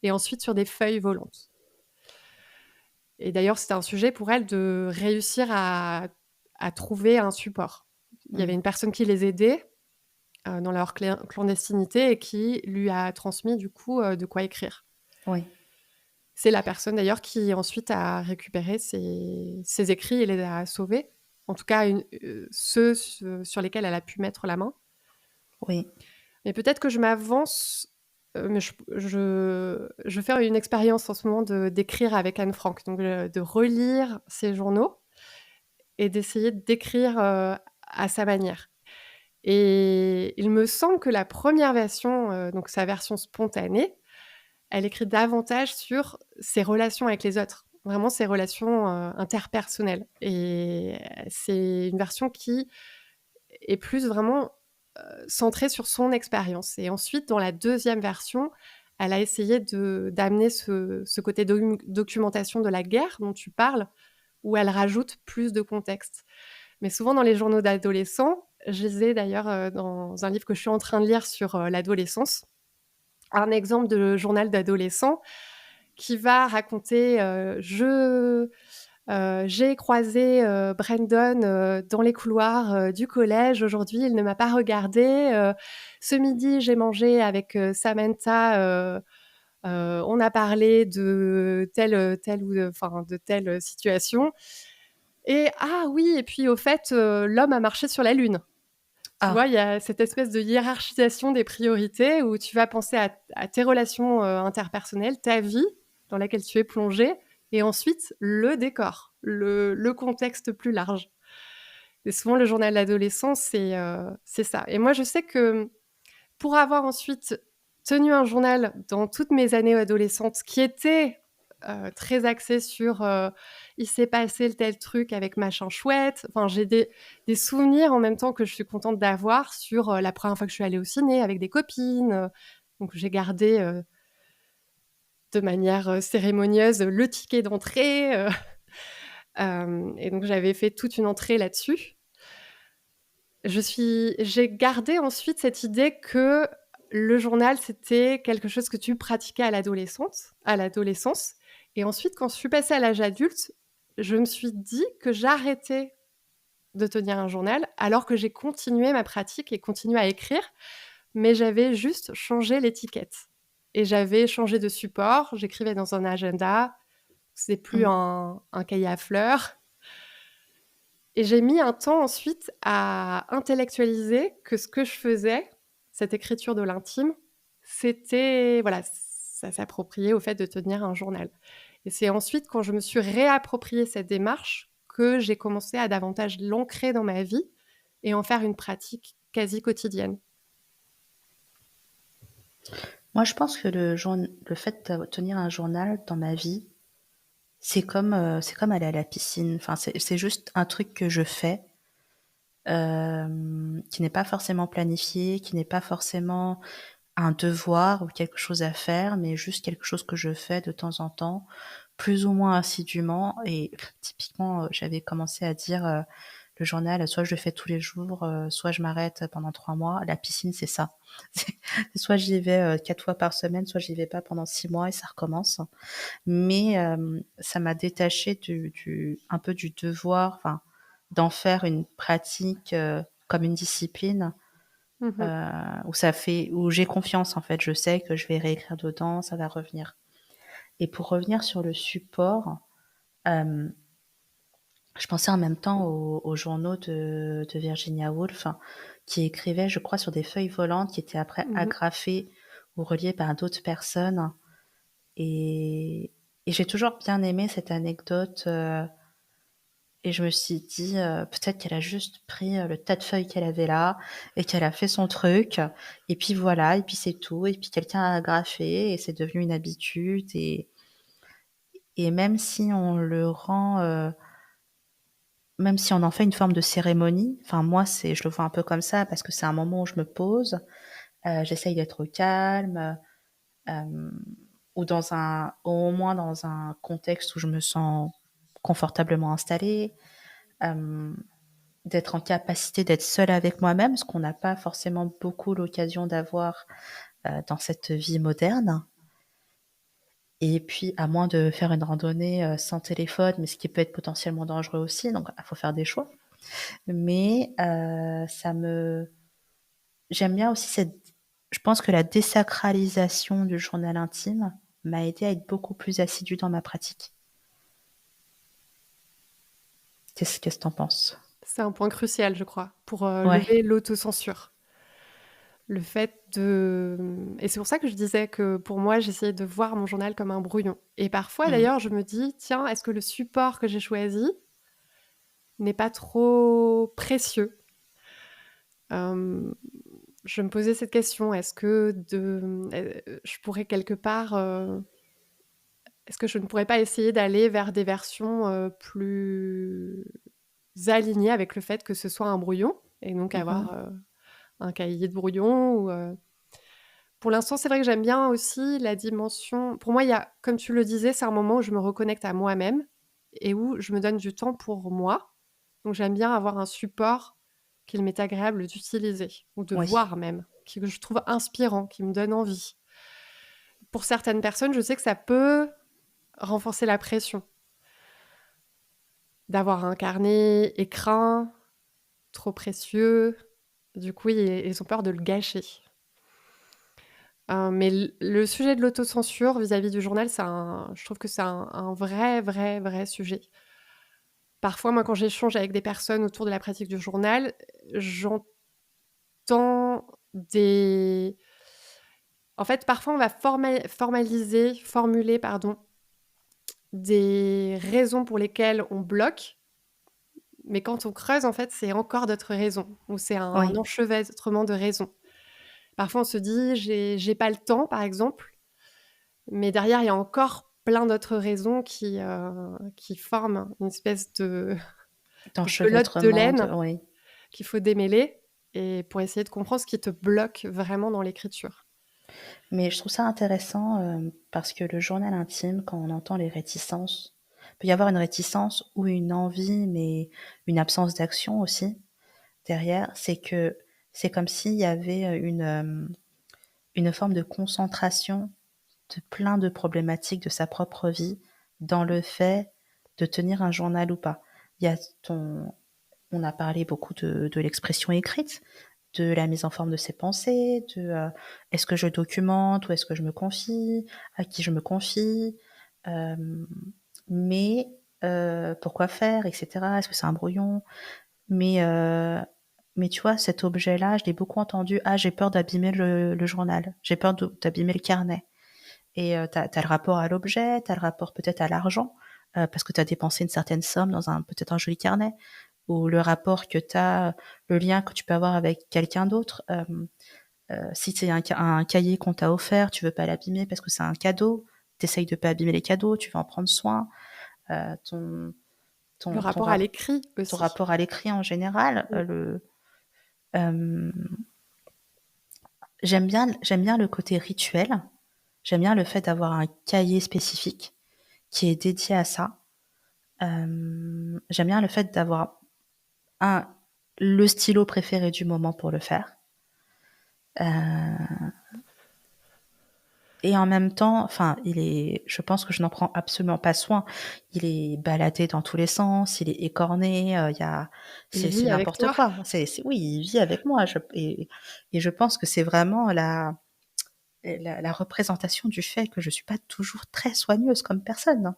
et ensuite sur des feuilles volantes. Et d'ailleurs, c'était un sujet pour elle de réussir à trouver un support. Il y avait une personne qui les aidait dans leur clandestinité et qui lui a transmis du coup de quoi écrire. Oui. C'est la personne d'ailleurs qui ensuite a récupéré ses écrits et les a sauvés. En tout cas, ceux sur lesquels elle a pu mettre la main. Oui. Mais peut-être que je m'avance, mais je fais une expérience en ce moment d'écrire avec Anne Frank, donc de relire ses journaux et d'essayer d'écrire à sa manière. Et il me semble que la première version, donc sa version spontanée, elle écrit davantage sur ses relations avec les autres, vraiment ses relations interpersonnelles. Et c'est une version qui est plus vraiment centrée sur son expérience. Et ensuite, dans la deuxième version, elle a essayé d'amener ce côté documentation de la guerre dont tu parles, où elle rajoute plus de contexte. Mais souvent dans les journaux d'adolescents, je lisais d'ailleurs dans un livre que je suis en train de lire sur l'adolescence, un exemple de journal d'adolescent qui va raconter j'ai croisé Brandon dans les couloirs du collège. Aujourd'hui, il ne m'a pas regardé. Ce midi, j'ai mangé avec Samantha. On a parlé de telle situation. Et ah oui, et puis au fait, l'homme a marché sur la Lune. Tu vois, il y a cette espèce de hiérarchisation des priorités où tu vas penser à tes relations interpersonnelles, ta vie dans laquelle tu es plongé, et ensuite le décor, le contexte plus large. Et souvent, le journal d'adolescence, c'est ça. Et moi, je sais que pour avoir ensuite tenu un journal dans toutes mes années adolescentes qui était très axé sur il s'est passé le tel truc avec machin chouette. Enfin, j'ai des souvenirs en même temps que je suis contente d'avoir sur la première fois que je suis allée au ciné avec des copines. Donc, j'ai gardé de manière cérémonieuse le ticket d'entrée. Et donc, j'avais fait toute une entrée là-dessus. J'ai gardé ensuite cette idée que le journal, c'était quelque chose que tu pratiquais à l'adolescence. Et ensuite, quand je suis passée à l'âge adulte, je me suis dit que j'arrêtais de tenir un journal alors que j'ai continué ma pratique et continué à écrire, mais j'avais juste changé l'étiquette. Et j'avais changé de support, j'écrivais dans un agenda, c'est plus un cahier à fleurs. Et j'ai mis un temps ensuite à intellectualiser que ce que je faisais, cette écriture de l'intime, c'était, voilà, ça s'appropriait au fait de tenir un journal. Et c'est ensuite, quand je me suis réapproprié cette démarche, que j'ai commencé à davantage l'ancrer dans ma vie et en faire une pratique quasi quotidienne. Moi, je pense que le fait de tenir un journal dans ma vie, c'est comme aller à la piscine. Enfin, c'est juste un truc que je fais, qui n'est pas forcément planifié, qui n'est pas forcément un devoir ou quelque chose à faire, mais juste quelque chose que je fais de temps en temps, plus ou moins assidûment. Et typiquement, j'avais commencé à dire, le journal, soit je le fais tous les jours, soit je m'arrête pendant 3 mois. La piscine, c'est ça. Soit j'y vais 4 fois par semaine, soit j'y vais pas pendant 6 mois et ça recommence. Mais ça m'a détachée un peu du devoir, enfin, d'en faire une pratique comme une discipline. Où j'ai confiance, en fait. Je sais que je vais réécrire dedans, ça va revenir. Et pour revenir sur le support, je pensais en même temps aux journaux de Virginia Woolf, qui écrivait, je crois, sur des feuilles volantes qui étaient après agrafées ou reliées par d'autres personnes. Et j'ai toujours bien aimé cette anecdote. Et je me suis dit, peut-être qu'elle a juste pris le tas de feuilles qu'elle avait là et qu'elle a fait son truc. Et puis voilà, et puis c'est tout. Et puis quelqu'un a agrafé et c'est devenu une habitude. Et même si on le rend, même si on en fait une forme de cérémonie, enfin moi, je le vois un peu comme ça parce que c'est un moment où je me pose, j'essaye d'être au calme, ou au moins dans un contexte où je me sens confortablement installée. D'être en capacité d'être seule avec moi-même, ce qu'on n'a pas forcément beaucoup l'occasion d'avoir dans cette vie moderne. Et puis, à moins de faire une randonnée sans téléphone, mais ce qui peut être potentiellement dangereux aussi, donc il faut faire des choix. Mais j'aime bien aussi je pense que la désacralisation du journal intime m'a aidé à être beaucoup plus assidue dans ma pratique. Qu'est-ce que t'en penses? C'est un point crucial, je crois, pour Ouais. lever l'autocensure. Le fait de... Et c'est pour ça que je disais que pour moi, j'essayais de voir mon journal comme un brouillon. Et parfois, d'ailleurs, je me dis, tiens, est-ce que le support que j'ai choisi n'est pas trop précieux je me posais cette question, est-ce que je pourrais quelque part, est-ce que je ne pourrais pas essayer d'aller vers des versions plus alignées avec le fait que ce soit un brouillon et donc Mhm. avoir un cahier de brouillon Pour l'instant, c'est vrai que j'aime bien aussi la dimension. Pour moi, il y a, comme tu le disais, c'est un moment où je me reconnecte à moi-même et où je me donne du temps pour moi. Donc, j'aime bien avoir un support qu'il m'est agréable d'utiliser ou de Oui, voir même, que je trouve inspirant, qui me donne envie. Pour certaines personnes, je sais que ça peut renforcer la pression d'avoir un carnet écrin trop précieux. Du coup, ils ont peur de le gâcher. Mais le sujet de l'autocensure vis-à-vis du journal, je trouve que c'est un vrai, vrai, vrai sujet. Parfois, moi, quand j'échange avec des personnes autour de la pratique du journal, j'entends des... En fait, parfois, on va formuler, pardon, des raisons pour lesquelles on bloque, mais quand on creuse, en fait, c'est encore d'autres raisons, ou c'est un oui. enchevêtrement de raisons. Parfois, on se dit, j'ai pas le temps, par exemple, mais derrière, il y a encore plein d'autres raisons qui forment une espèce de pelote de D'enchevêtrement, laine oui. qu'il faut démêler et pour essayer de comprendre ce qui te bloque vraiment dans l'écriture. Mais je trouve ça intéressant parce que le journal intime, quand on entend les réticences, il peut y avoir une réticence ou une envie, mais une absence d'action aussi derrière. C'est que c'est comme s'il y avait une forme de concentration de plein de problématiques de sa propre vie dans le fait de tenir un journal ou pas. Il y a on a parlé beaucoup de l'expression écrite, de la mise en forme de ses pensées, est-ce que je documente ou est-ce que je me confie, à qui je me confie, euh, mais pourquoi faire, etc. Est-ce que c'est un brouillon? Mais, euh, mais tu vois, cet objet-là, je l'ai beaucoup entendu. Ah, j'ai peur d'abîmer le journal, j'ai peur d'abîmer le carnet. Et t'as le rapport à l'objet, t'as le rapport peut-être à l'argent, parce que t'as dépensé une certaine somme dans peut-être un joli carnet, ou le rapport que t'as, le lien que tu peux avoir avec quelqu'un d'autre. Si c'est un cahier qu'on t'a offert, tu veux pas l'abîmer parce que c'est un cadeau, t'essayes de pas abîmer les cadeaux, tu vas en prendre soin. Euh, ton, Le ton, ton, rapport à l'écrit ton aussi. rapport à l'écrit en général, Mm. euh, j'aime bien le côté rituel. J'aime bien le fait d'avoir un cahier spécifique qui est dédié à ça. J'aime bien le fait d'avoir un le stylo préféré du moment pour le faire. Et en même temps, enfin, je pense que je n'en prends absolument pas soin. Il est baladé dans tous les sens, il est écorné, Il c'est vit avec n'importe toi. quoi. Oui, il vit avec moi. Et je pense que c'est vraiment la représentation du fait que je suis pas toujours très soigneuse comme personne, hein.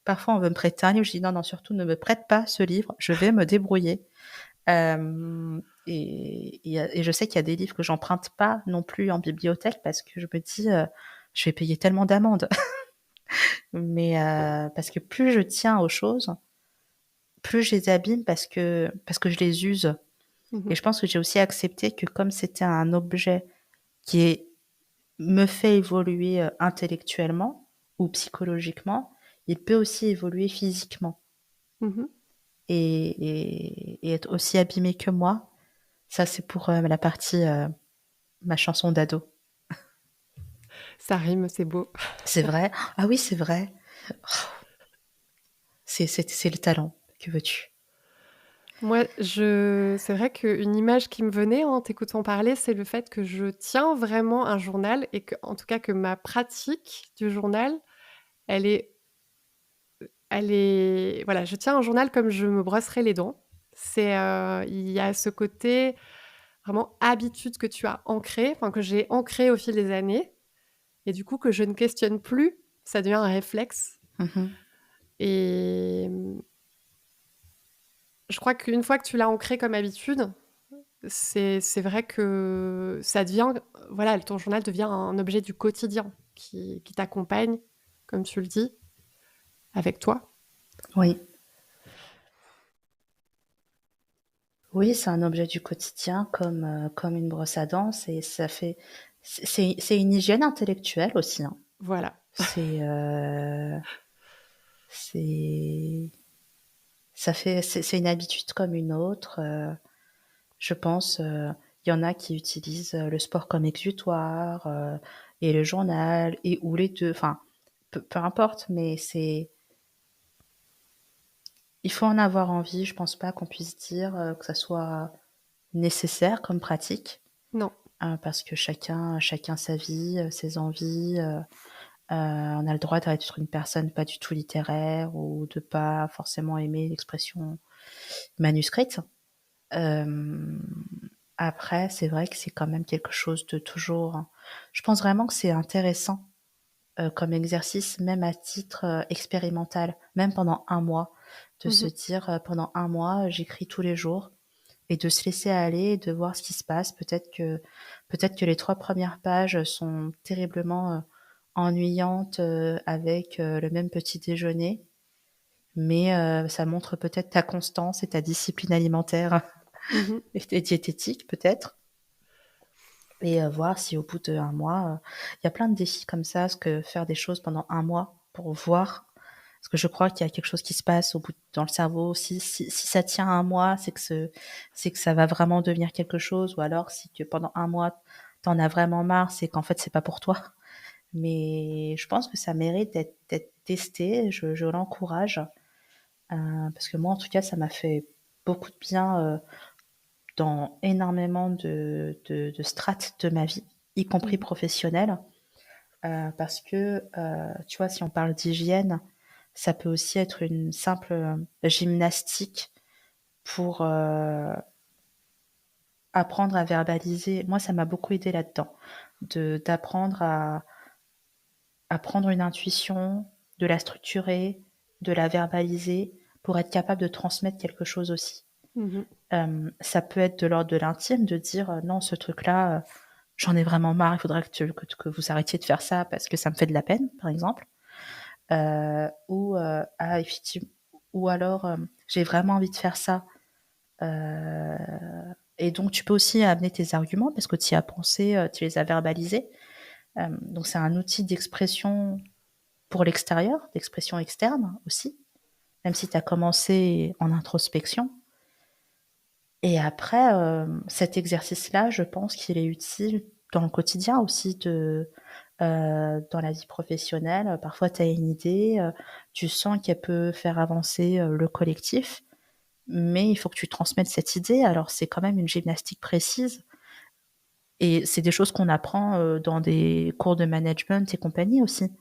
Parfois, on veut me prêter un livre, je dis non, non, surtout ne me prête pas ce livre, je vais me débrouiller. Et je sais qu'il y a des livres que j'emprunte pas non plus en bibliothèque parce que je me dis, je vais payer tellement d'amendes. Mais parce que plus je tiens aux choses, plus je les abîme parce que je les use. Et Mhm. je pense que j'ai aussi accepté que comme c'était un objet qui me fait évoluer intellectuellement ou psychologiquement, il peut aussi évoluer physiquement Mhm. et être aussi abîmé que moi. Ça, c'est pour la partie ma chanson d'ado. Ça rime, c'est beau. C'est vrai? Ah oui, c'est vrai. C'est le talent. Que veux-tu? Moi, c'est vrai qu'une image qui me venait en t'écoutant parler, c'est le fait que je tiens vraiment un journal et que, en tout cas, que ma pratique du journal, elle est, voilà, je tiens un journal comme je me brosserais les dents. Il y a ce côté vraiment habitude que tu as ancré, enfin que j'ai ancré au fil des années, et du coup que je ne questionne plus, ça devient un réflexe. Mhm. Et je crois qu'une fois que tu l'as ancré comme habitude, c'est vrai que ça devient, voilà, ton journal devient un objet du quotidien qui t'accompagne, comme tu le dis, avec toi. Oui. Oui, c'est un objet du quotidien comme une brosse à dents et ça fait c'est une hygiène intellectuelle aussi, hein. Voilà. C'est, c'est ça fait c'est une habitude comme une autre, je pense, il y en a qui utilisent, le sport comme exutoire, et le journal et ou les 2, enfin, peu importe, mais c'est il faut en avoir envie. Je pense pas qu'on puisse dire, que ça soit nécessaire comme pratique, Non. parce que chacun sa vie, ses envies, on a le droit d'être une personne pas du tout littéraire ou de pas forcément aimer l'expression manuscrite. Hem, Après, c'est vrai que c'est quand même quelque chose de toujours je pense vraiment que c'est intéressant, comme exercice, même à titre, expérimental, même pendant un mois, de se Mmh. dire, «Pendant un mois, j'écris tous les jours» et de se laisser aller et de voir ce qui se passe. Peut-être que les 3 premières pages sont terriblement, ennuyantes, avec, le même petit déjeuner, mais ça montre peut-être ta constance et ta discipline alimentaire Mmh. et diététique peut-être et voir si au bout d'1 mois, il y a plein de défis comme ça, parce que faire des choses pendant un mois pour voir parce que je crois qu'il y a quelque chose qui se passe au bout dans le cerveau. Si ça tient un mois, c'est que ça va vraiment devenir quelque chose ou alors si que pendant un mois, tu en as vraiment marre, c'est qu'en fait, c'est pas pour toi. Mais je pense que ça mérite d'être testé. Je l'encourage, parce que moi, en tout cas, ça m'a fait beaucoup de bien, dans énormément de strates de ma vie, y compris Mmh. professionnelle, parce que, tu vois, si on parle d'hygiène, ça peut aussi être une simple, gymnastique pour, apprendre à verbaliser. Moi, ça m'a beaucoup aidé là-dedans, de d'apprendre à prendre une intuition, de la structurer, de la verbaliser pour être capable de transmettre quelque chose aussi. Mmh. Ça peut être de l'ordre de l'intime, de dire, «Non, ce truc-là, j'en ai vraiment marre, il faudrait que vous arrêtiez de faire ça parce que ça me fait de la peine», par exemple. Ou, «Ah effective» ou alors, «J'ai vraiment envie de faire ça», heu et donc tu peux aussi amener tes arguments parce que tu y as pensé, tu les as verbalisés. Donc c'est un outil d'expression pour l'extérieur, d'expression externe aussi, même si tu as commencé en introspection et après, cet exercice-là, je pense qu'il est utile dans le quotidien aussi dans la vie professionnelle. Parfois, tu as une idée, tu sens qu'elle peut faire avancer, le collectif, mais il faut que tu transmettes cette idée. Alors c'est quand même une gymnastique précise et c'est des choses qu'on apprend, dans des cours de management et compagnie aussi.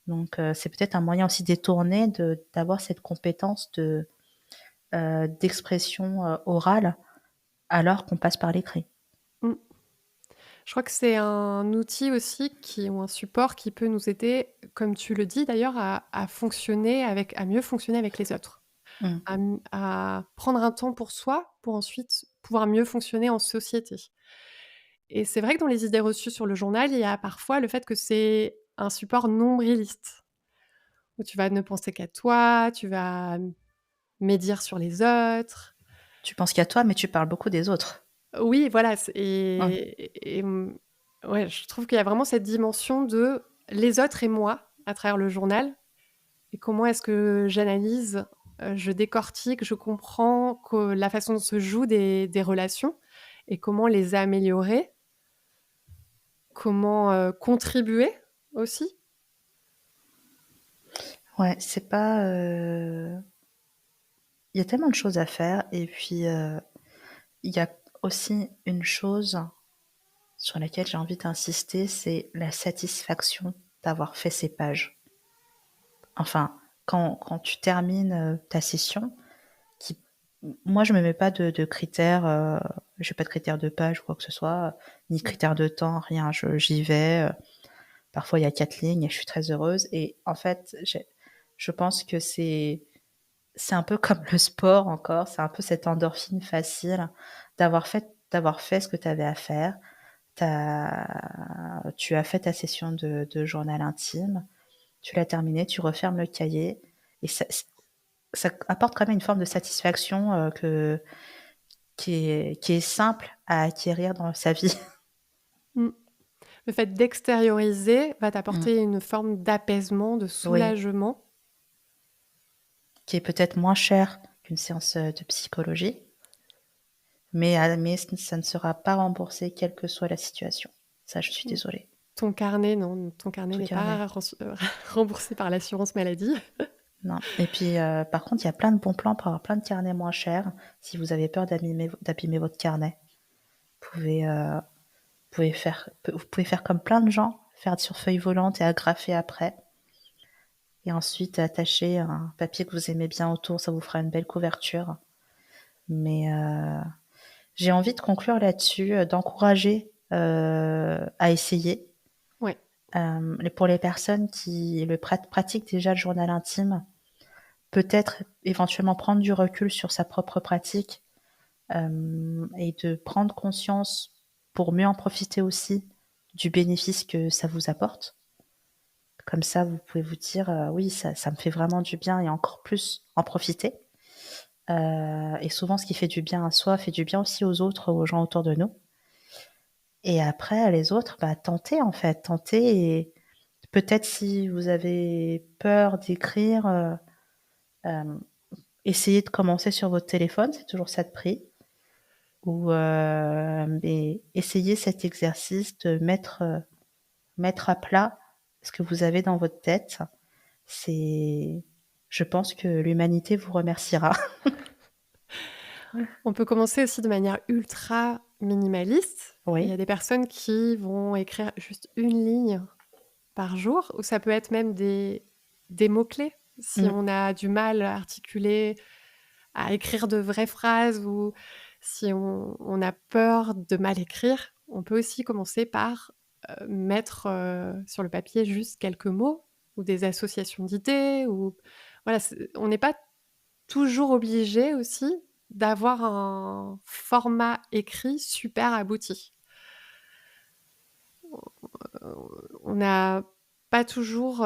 Donc c'est peut-être un moyen aussi détourné d'avoir cette compétence d'expression, orale alors qu'on passe par l'écrit. Mmh. Je crois que c'est un outil aussi qui ou un support qui peut nous aider, comme tu le dis d'ailleurs, à mieux fonctionner avec les autres. Mmh. À prendre un temps pour soi, pour ensuite pouvoir mieux fonctionner en société. Et c'est vrai que dans les idées reçues sur le journal, il y a parfois le fait que c'est un support nombriliste, où tu vas ne penser qu'à toi, tu vas médire sur les autres. Tu penses qu'à toi, mais tu parles beaucoup des autres. Oui, voilà, Ouais. ouais, je trouve qu'il y a vraiment cette dimension de les autres et moi à travers le journal et comment est-ce que j'analyse, je décortique, je comprends que la façon dont se jouent des relations et comment les améliorer, comment, contribuer aussi. Ouais, c'est pas, il y a tellement de choses à faire et puis, il y a aussi une chose sur laquelle j'ai envie d'insister, c'est la satisfaction d'avoir fait ces pages. Enfin, quand tu termines, ta session qui moi je me mets pas de critères, j'ai pas de critères de page ou quoi que ce soit, ni de Mmh. critères de temps, rien. J'y vais, parfois il y a 4 lignes et je suis très heureuse et en fait, je pense que c'est un peu comme le sport encore, c'est un peu cette endorphine facile d'avoir fait ce que tu avais à faire. Tu as fait ta session de journal intime, tu l'as terminé, tu refermes le cahier et ça apporte quand même une forme de satisfaction, qui est simple à acquérir dans sa vie. Mm. Le fait d'extérioriser va Mm. t'apporter une forme d'apaisement, de Oui, soulagement. qui est peut-être moins cher qu'une séance de psychologie, mais ça ne sera pas remboursé quelle que soit la situation. Ça, je suis Mm. désolée. Ton carnet, non, ton carnet Tout n'est carnet. pas remboursé par l'assurance maladie. Non. Et puis, par contre, il y a plein de bons plans pour avoir plein de carnets moins chers. Si vous avez peur d'abîmer votre carnet, vous pouvez faire comme plein de gens, faire sur feuille volante et agrafer après. Et ensuite, attacher un papier que vous aimez bien autour, ça vous fera une belle couverture. Mais j'ai envie de conclure là-dessus, d'encourager à essayer. Ouais. Pour les personnes qui pratiquent déjà le journal intime, peut-être éventuellement prendre du recul sur sa propre pratique et de prendre conscience pour mieux en profiter aussi du bénéfice que ça vous apporte. Comme ça, vous pouvez vous dire oui, ça me fait vraiment du bien et encore plus en profiter. Et souvent, ce qui fait du bien à soi fait du bien aussi aux autres, aux gens autour de nous. Et après, les autres, tentez en fait, tentez. Et peut-être si vous avez peur d'écrire, essayez de commencer sur votre téléphone, c'est toujours ça de prix. Ou mais essayez cet exercice de mettre à plat ce que vous avez dans votre tête. Je pense que l'humanité vous remerciera. On peut commencer aussi de manière ultra minimaliste. Il y a Oui. des personnes qui vont écrire juste une ligne par jour, ou ça peut être même des mots-clés. Si Mm. on a du mal à articuler, à écrire de vraies phrases, ou si on a peur de mal écrire, on peut aussi commencer par mettre sur le papier juste quelques mots ou des associations d'idées. Ou voilà, on n'est pas toujours obligé aussi d'avoir un format écrit super abouti. On n'a pas toujours...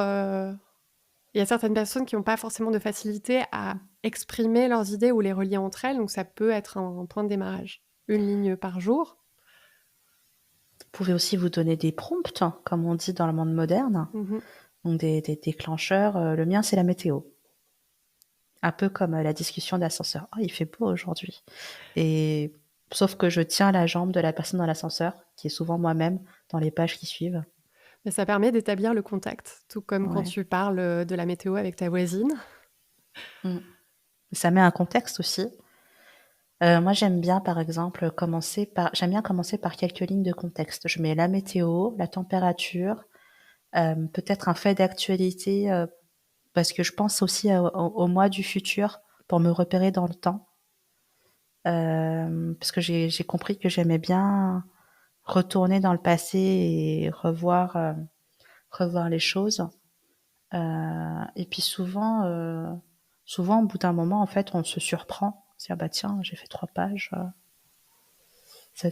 Il y a certaines personnes qui n'ont pas forcément de facilité à exprimer leurs idées ou les relier entre elles, donc ça peut être un point de démarrage. Une ligne par jour. Vous pouvez aussi vous donner des prompts, comme on dit dans le monde moderne. Mhm. Donc des déclencheurs. Le mien, c'est la météo. Un peu comme la discussion d'ascenseur. Oh, il fait beau aujourd'hui. Et sauf que je tiens la jambe de la personne dans l'ascenseur, qui est souvent moi-même, dans les pages qui suivent. Mais ça permet d'établir le contact, tout comme quand Ouais. tu parles de la météo avec ta voisine. Mm. Ça met un contexte aussi. Moi, j'aime bien, par exemple, j'aime bien commencer par quelques lignes de contexte. Je mets la météo, la température, peut-être un fait d'actualité, parce que je pense aussi au mois du futur pour me repérer dans le temps. Parce que j'ai compris que j'aimais bien retourner dans le passé et revoir les choses. Et puis souvent, au bout d'un moment, en fait, on se surprend. C'est, ah bah tiens, j'ai fait 3 pages. Ça-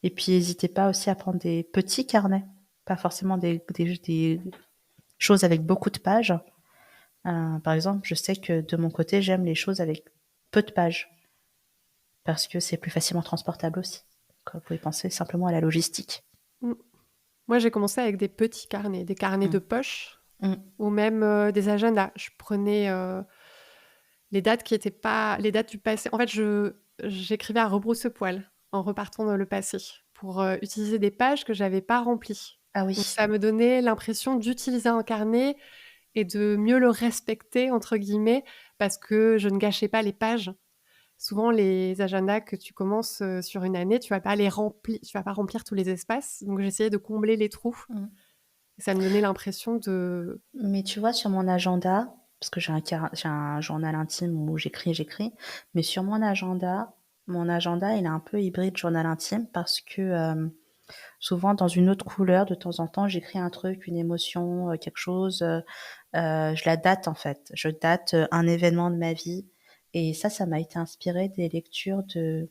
Et puis, n'hésitez pas aussi à prendre des petits carnets, pas forcément des choses avec beaucoup de pages. Par exemple, je sais que de mon côté, j'aime les choses avec peu de pages parce que c'est plus facilement transportable aussi. Donc, vous pouvez penser simplement à la logistique. Mm. Moi, j'ai commencé avec des petits carnets, des carnets de Mm. poche, Mm. ou même des agendas. Je prenais les dates qui étaient pas... les dates du passé. En fait, j'écrivais à rebrousse-poil en repartant dans le passé pour utiliser des pages que j'avais pas remplies. Ah Donc, oui. ça me donnait l'impression d'utiliser un carnet et de mieux le respecter, entre guillemets, parce que je ne gâchais pas les pages. Souvent, les agendas que tu commences sur une année, tu vas pas remplir tous les espaces. Donc, j'essayais de combler les trous. Mm. Ça me donnait l'impression de... Mais tu vois, sur mon agenda, parce que j'ai un journal intime où j'écris, mais sur mon agenda, il est un peu hybride journal intime parce que souvent dans une autre couleur, de temps en temps, j'écris un truc, une émotion, quelque chose. Je la date en fait. Je date un événement de ma vie. Et ça m'a été inspiré des lectures de...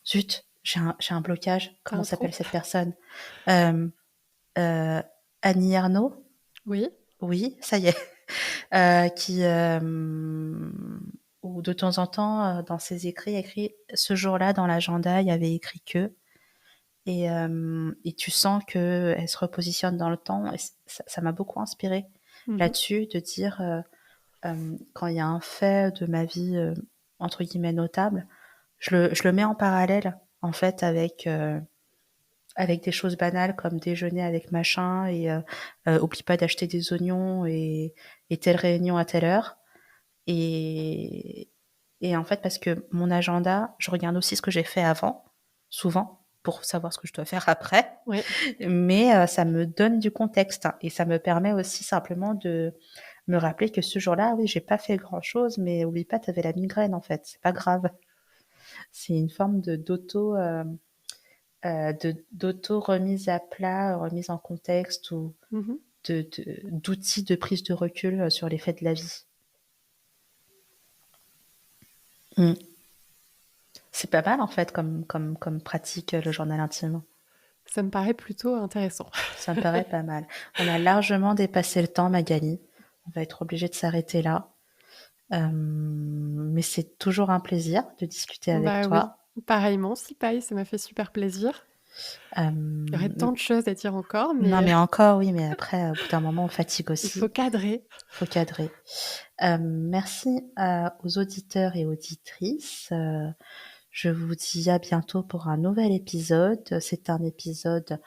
Zut, j'ai un blocage. T'as Comment un s'appelle trou? cette personne? Euh, euh, Annie Ernaux? Oui. Oui, ça y est. Qui, où où de temps en temps, dans ses écrits, il y a écrit ce jour-là dans l'agenda, il y avait écrit que, et tu sens que elle se repositionne dans le temps. Et ça m'a beaucoup inspirée Mmh. là-dessus, de dire quand il y a un fait de ma vie entre guillemets notable, je le mets en parallèle en fait avec des choses banales comme déjeuner avec machin et oublie pas d'acheter des oignons et telle réunion à telle heure. Et, et en fait, parce que mon agenda, je regarde aussi ce que j'ai fait avant, souvent, pour savoir ce que je dois faire après. Oui. Mais ça me donne du contexte et ça me permet aussi simplement de me rappeler que ce jour-là, oui, j'ai pas fait grand-chose, mais oublie pas, tu avais la migraine en fait, c'est pas grave. C'est une forme d'auto remise à plat, remise en contexte ou Mmh. d'outils de prise de recul sur les faits de la vie. Mm. C'est pas mal en fait comme pratique le journal intime. Ça me paraît plutôt intéressant. Ça me paraît pas mal. On a largement dépassé le temps, Magali. On va être obligé de s'arrêter là. Mais c'est toujours un plaisir de discuter avec Bah oui, toi. pareillement, Sipaï, ça m'a fait super plaisir. Il y aurait Euh, tant de choses à dire encore, non, mais mais encore, oui, mais après, au bout d'un moment, on fatigue il faut aussi. cadrer. Faut cadrer. Merci aux auditeurs et auditrices. Je vous dis à bientôt pour un nouvel épisode. C'est un épisode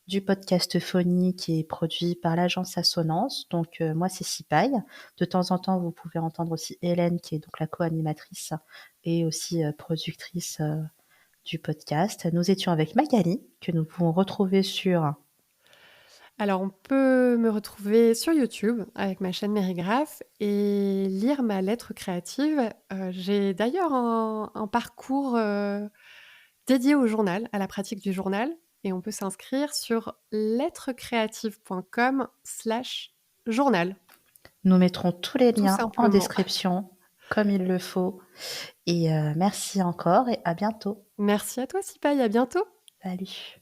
du podcast Phonie qui est produit par l'agence Assonance. Donc, moi, c'est Sipaï. De temps en temps, vous pouvez entendre aussi Hélène, qui est donc la co-animatrice et aussi productrice du podcast. Nous étions avec Magali, que nous pouvons retrouver sur... Alors, on peut me retrouver sur YouTube avec ma chaîne Mérigraphe et lire ma lettre créative. J'ai d'ailleurs un parcours dédié au journal, à la pratique du journal, et on peut s'inscrire sur lettrecreative.com/journal, Nous mettrons tous les tout liens en simplement. description, comme il le faut. Et merci encore et à bientôt. Merci à toi, Sipaï, à bientôt. Salut.